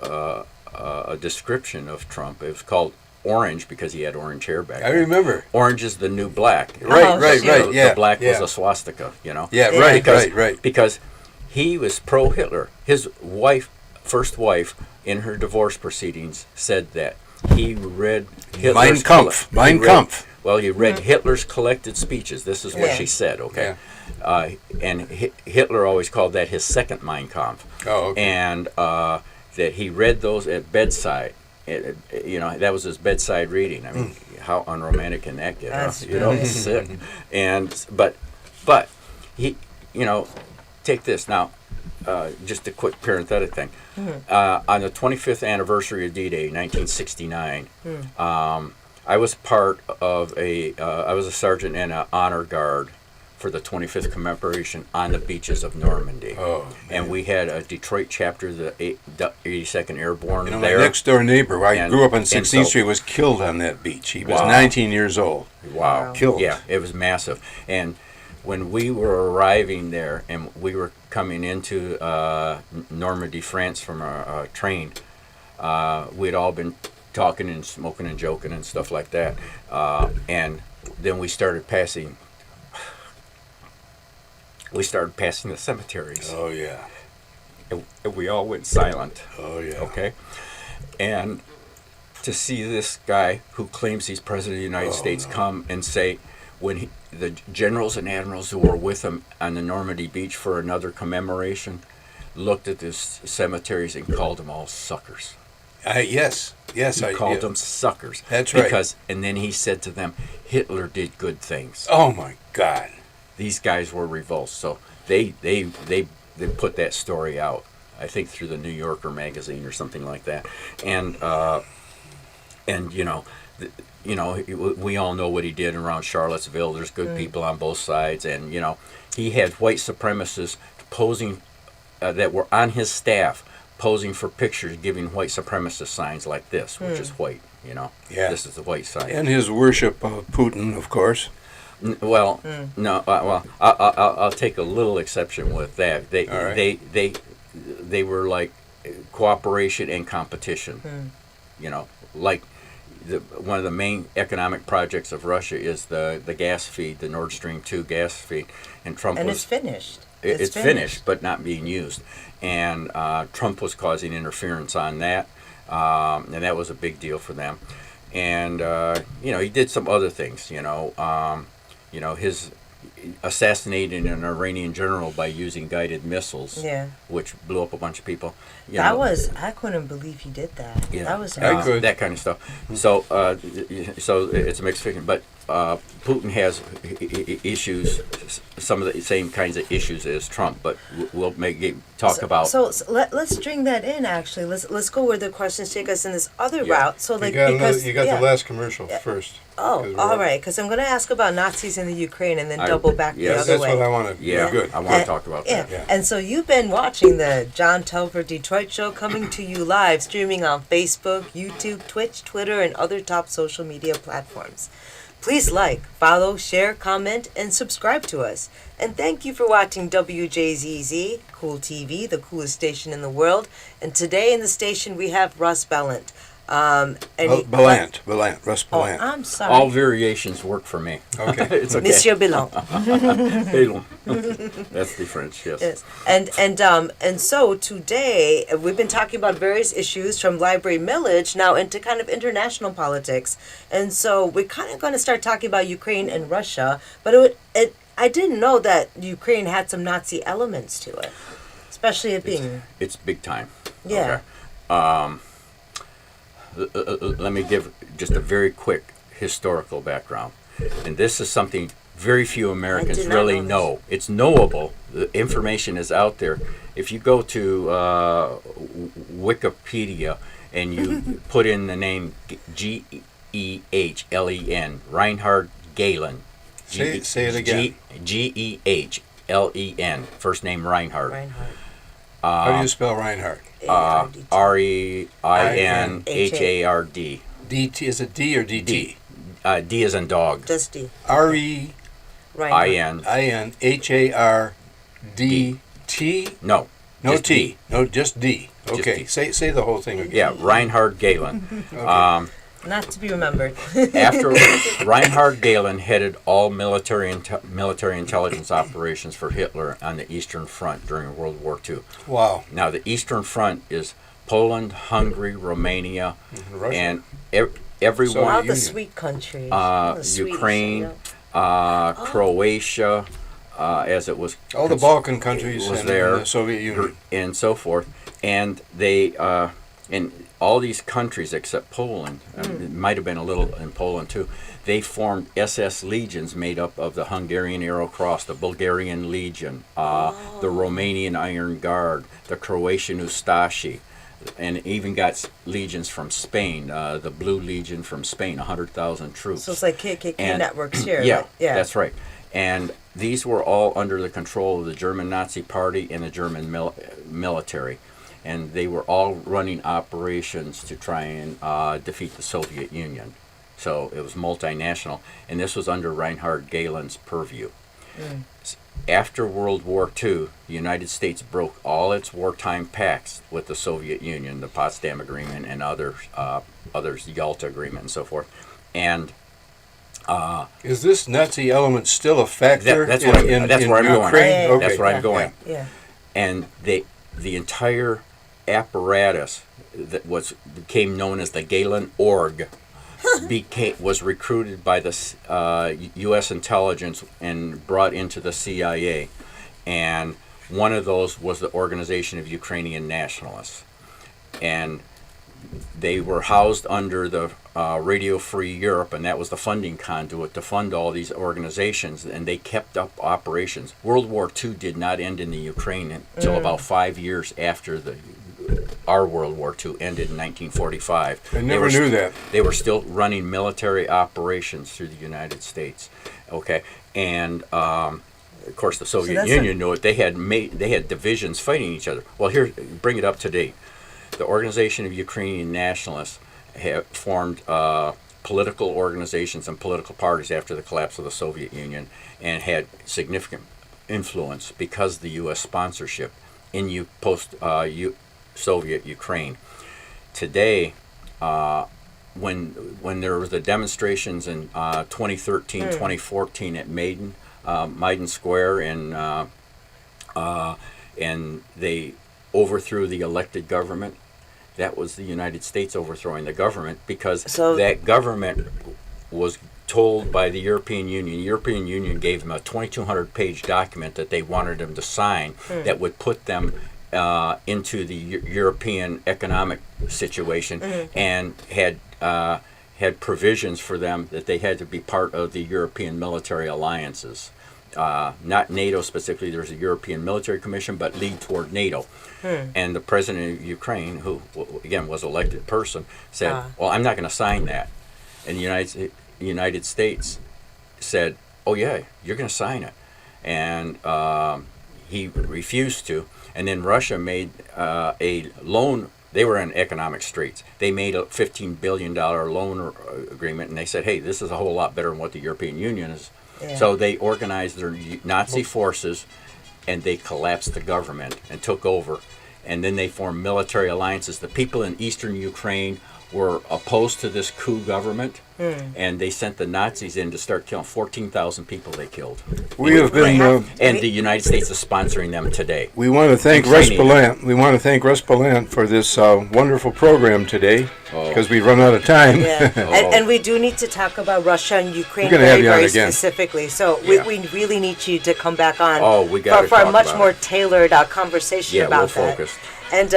Speaker 3: a description of Trump. It was called Orange because he had orange hair back
Speaker 2: I
Speaker 3: then.
Speaker 2: remember.
Speaker 3: Orange is the new black.
Speaker 2: Right,
Speaker 1: shoot.
Speaker 2: yeah.
Speaker 3: The black
Speaker 2: yeah.
Speaker 3: was a swastika,
Speaker 2: Yeah,
Speaker 1: Yeah.
Speaker 2: right, right.
Speaker 3: Because he was pro-Hitler. His first wife, in her divorce proceedings, said that he read Hitler's
Speaker 2: Mein Kampf.
Speaker 3: Well, he read Hitler's collected speeches. This is what
Speaker 1: Yeah.
Speaker 3: she said, okay? And Hitler always called that his second Mein Kampf.
Speaker 2: Oh, okay.
Speaker 3: And that he read those at bedside. That was his bedside reading. I mean, how unromantic can that get?
Speaker 1: That's
Speaker 3: It's sick. But he, take this now. Just a quick parenthetic thing. On the 25th anniversary of D-Day, 1969, I was part of I was a sergeant in an honor guard for the 25th commemoration on the beaches of Normandy.
Speaker 2: Oh,
Speaker 3: and we had a Detroit chapter of the 82nd Airborne
Speaker 2: My
Speaker 3: there.
Speaker 2: next door neighbor, I
Speaker 3: And-
Speaker 2: grew up on
Speaker 3: and
Speaker 2: 16th
Speaker 3: so-
Speaker 2: Street, was killed on that beach. He was
Speaker 3: Wow.
Speaker 2: 19 years old.
Speaker 3: Wow.
Speaker 2: Killed.
Speaker 3: Yeah, it was massive. And when we were arriving there and we were coming into Normandy, France from a train, we'd all been talking and smoking and joking and stuff like that. And then we started passing the cemeteries.
Speaker 2: Oh, yeah.
Speaker 3: And we all went silent.
Speaker 2: Oh, yeah.
Speaker 3: Okay? And to see this guy who claims he's president of the United States come and say, when the generals and admirals who were with him on the Normandy beach for another commemoration looked at these cemeteries and called them all suckers.
Speaker 2: Yes.
Speaker 3: He called them suckers.
Speaker 2: That's right.
Speaker 3: And then he said to them, Hitler did good things.
Speaker 2: Oh, my God.
Speaker 3: These guys were revulsed. So they put that story out, I think through the New Yorker magazine or something like that. And we all know what he did around Charlottesville. There's good people on both sides, and he had white supremacists posing that were on his staff, posing for pictures, giving white supremacist signs like this, which is white.
Speaker 2: Yeah.
Speaker 3: This is the white sign.
Speaker 2: And his worship of Putin, of course.
Speaker 3: No. I'll take a little exception with that.
Speaker 2: All right.
Speaker 3: They were like cooperation and competition. Like one of the main economic projects of Russia is the gas feed, the Nord Stream 2 gas feed, and
Speaker 1: It's finished.
Speaker 3: It's finished, but not being used, and Trump was causing interference on that, and that was a big deal for them. and he did some other things. His assassinating an Iranian general by using guided missiles,
Speaker 1: Yeah.
Speaker 3: which blew up a bunch of people.
Speaker 1: I couldn't believe he did that.
Speaker 3: Yeah,
Speaker 1: That was
Speaker 2: I could.
Speaker 3: that kind of stuff. So, so it's a mixed fiction. But Putin has issues, some of the same kinds of issues as Trump. But we'll talk about.
Speaker 1: So let's string that in. Actually, let's go where the questions take us in this other
Speaker 3: Yeah.
Speaker 1: route. So like
Speaker 2: You got the last commercial first.
Speaker 1: Oh, all right. Because I'm going to ask about Nazis in the Ukraine and then double back the
Speaker 3: yes.
Speaker 1: other
Speaker 2: That's
Speaker 1: way.
Speaker 2: what I want to.
Speaker 3: Yeah,
Speaker 2: Good.
Speaker 3: I want to talk about that.
Speaker 2: Yeah.
Speaker 1: And so you've been watching the John Telford Detroit Show coming to you live, streaming on Facebook, YouTube, Twitch, Twitter, and other top social media platforms. Please like, follow, share, comment, and subscribe to us. And thank you for watching WJZZ, Cool TV, the coolest station in the world. And today in the station we have Russ Bellant.
Speaker 2: Bellant, Russ
Speaker 1: Oh,
Speaker 2: Bellant.
Speaker 1: I'm sorry.
Speaker 3: All variations work for me.
Speaker 2: Okay.
Speaker 3: It's okay.
Speaker 1: Monsieur Bellant.
Speaker 3: That's the French, yes.
Speaker 1: Yes. And so today we've been talking about various issues from library millage now into kind of international politics. And so we're kind of going to start talking about Ukraine and Russia, but I didn't know that Ukraine had some Nazi elements to it, especially it being
Speaker 3: It's big time.
Speaker 1: yeah.
Speaker 3: Okay. Let me give just a very quick historical background. And this is something very few Americans
Speaker 1: did not
Speaker 3: really
Speaker 1: know
Speaker 3: know. It's knowable. The information is out there. If you go to Wikipedia and you put in the name Gehlen, Reinhard Gehlen.
Speaker 2: Say it again.
Speaker 3: Gehlen, first name Reinhard.
Speaker 1: Reinhardt.
Speaker 2: How do you spell Reinhardt?
Speaker 3: Reinhard.
Speaker 2: DT, is it D or DT?
Speaker 3: D. D is in dog.
Speaker 1: Just D.
Speaker 3: I-N.
Speaker 2: ReinHardT?
Speaker 3: No.
Speaker 2: No
Speaker 3: just
Speaker 2: T.
Speaker 3: D.
Speaker 2: No, just D.
Speaker 3: Just
Speaker 2: Okay.
Speaker 3: D.
Speaker 2: Say the whole thing again.
Speaker 3: Yeah, Reinhard Gehlen.
Speaker 1: Not to be remembered.
Speaker 3: After Reinhard Gehlen headed all military intelligence operations for Hitler on the Eastern Front during World War II.
Speaker 2: Wow.
Speaker 3: Now, the Eastern Front is Poland, Hungary, Romania,
Speaker 2: Russia.
Speaker 3: and everyone.
Speaker 1: All the
Speaker 2: Union.
Speaker 1: sweet countries. All the Swedish,
Speaker 3: Ukraine, Croatia, as it was.
Speaker 2: All the Balkan countries
Speaker 3: was
Speaker 2: and
Speaker 3: there,
Speaker 2: the Soviet Union.
Speaker 3: and so forth, and they in all these countries except Poland, it might have been a little in Poland too. They formed SS legions made up of the Hungarian Arrow Cross, the Bulgarian Legion, the Romanian Iron Guard, the Croatian Ustashi, and even got legions from Spain, the Blue Legion from Spain, 100,000 troops.
Speaker 1: So it's like KKK
Speaker 3: And-
Speaker 1: networks here.
Speaker 3: Yeah,
Speaker 1: right? Yeah.
Speaker 3: that's right. And these were all under the control of the German Nazi Party and the German military. And they were all running operations to try and defeat the Soviet Union. So it was multinational. And this was under Reinhard Gehlen's purview. After World War II, the United States broke all its wartime pacts with the Soviet Union, the Potsdam Agreement and others, Yalta Agreement and so forth. And
Speaker 2: Is this Nazi element still a factor
Speaker 3: that's
Speaker 2: in
Speaker 3: where I'm going.
Speaker 2: Ukraine?
Speaker 1: Yeah,
Speaker 2: Okay.
Speaker 3: That's where I'm going.
Speaker 1: Yeah.
Speaker 3: And the entire apparatus that became known as the Gehlen Org was recruited by the U.S. intelligence and brought into the CIA, and one of those was the Organization of Ukrainian Nationalists, and they were housed under the Radio Free Europe, and that was the funding conduit to fund all these organizations, and they kept up operations. World War II did not end in the Ukraine until about 5 years after our World War II ended in 1945.
Speaker 2: I never knew that.
Speaker 3: They were still running military operations through the United States. Okay, and of course the Soviet
Speaker 1: that's
Speaker 3: Union knew it. They had divisions fighting each other. Well, here, bring it up to date. The Organization of Ukrainian Nationalists have formed political organizations and political parties after the collapse of the Soviet Union, and had significant influence because of the U.S. sponsorship in post-Soviet Ukraine. Today, when there was the demonstrations in 2013, 2014 at Maidan Square, and they overthrew the elected government, that was the United States overthrowing the government, because
Speaker 1: So-
Speaker 3: that government was told by the European Union. The European Union gave them a 2,200-page document that they wanted them to sign that would put them into the European economic situation, and had provisions for them that they had to be part of the European military alliances. Not NATO specifically, there's a European Military Commission, but lead toward NATO. And the president of Ukraine, who again was an elected person, said, well, I'm not going to sign that. And the United States said, oh yeah, you're going to sign it. And he refused to. And then Russia made a loan. They were in economic straits. They made a $15 billion loan agreement, and they said, hey, this is a whole lot better than what the European Union is. Yeah. So they organized their Nazi forces, and they collapsed the government and took over. And then they formed military alliances. The people in eastern Ukraine were opposed to this coup government, and they sent the Nazis in to start killing 14,000 people. They killed.
Speaker 2: We have been,
Speaker 3: and the United States is sponsoring them today.
Speaker 2: we want to thank Russ Palant. We want to thank Russ Palant for this wonderful program today, because we've run out of time.
Speaker 1: Yeah. And we do need to talk about Russia and Ukraine
Speaker 2: We're gonna have
Speaker 1: very,
Speaker 2: you on
Speaker 1: very
Speaker 2: again.
Speaker 1: specifically. So
Speaker 2: Yeah.
Speaker 1: we really need you to come back on
Speaker 3: We got
Speaker 1: for a
Speaker 3: talk
Speaker 1: much
Speaker 3: about
Speaker 1: more
Speaker 3: it.
Speaker 1: tailored conversation about
Speaker 3: we're
Speaker 1: that.
Speaker 3: focused.
Speaker 1: And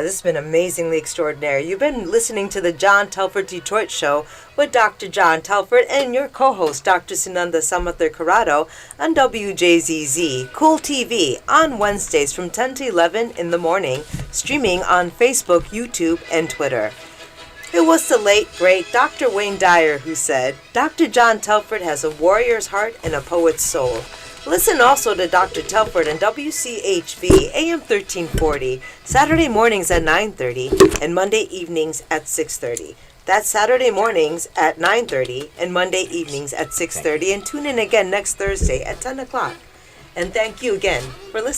Speaker 1: this has been amazingly extraordinary. You've been listening to the John Telford Detroit Show with Dr. John Telford and your co-host, Dr. Sunanda Samathar Corrado, on WJZZ Cool TV on Wednesdays from 10 to 11 in the morning, streaming on Facebook, YouTube, and Twitter. It was the late, great Dr. Wayne Dyer who said, Dr. John Telford has a warrior's heart and a poet's soul. Listen also to Dr. Telford and WCHV AM 1340, Saturday mornings at 9:30 and Monday evenings at 6:30. That's Saturday mornings at 9:30 and Monday evenings at 6:30. And tune in again next Thursday at 10 o'clock. And thank you again for listening.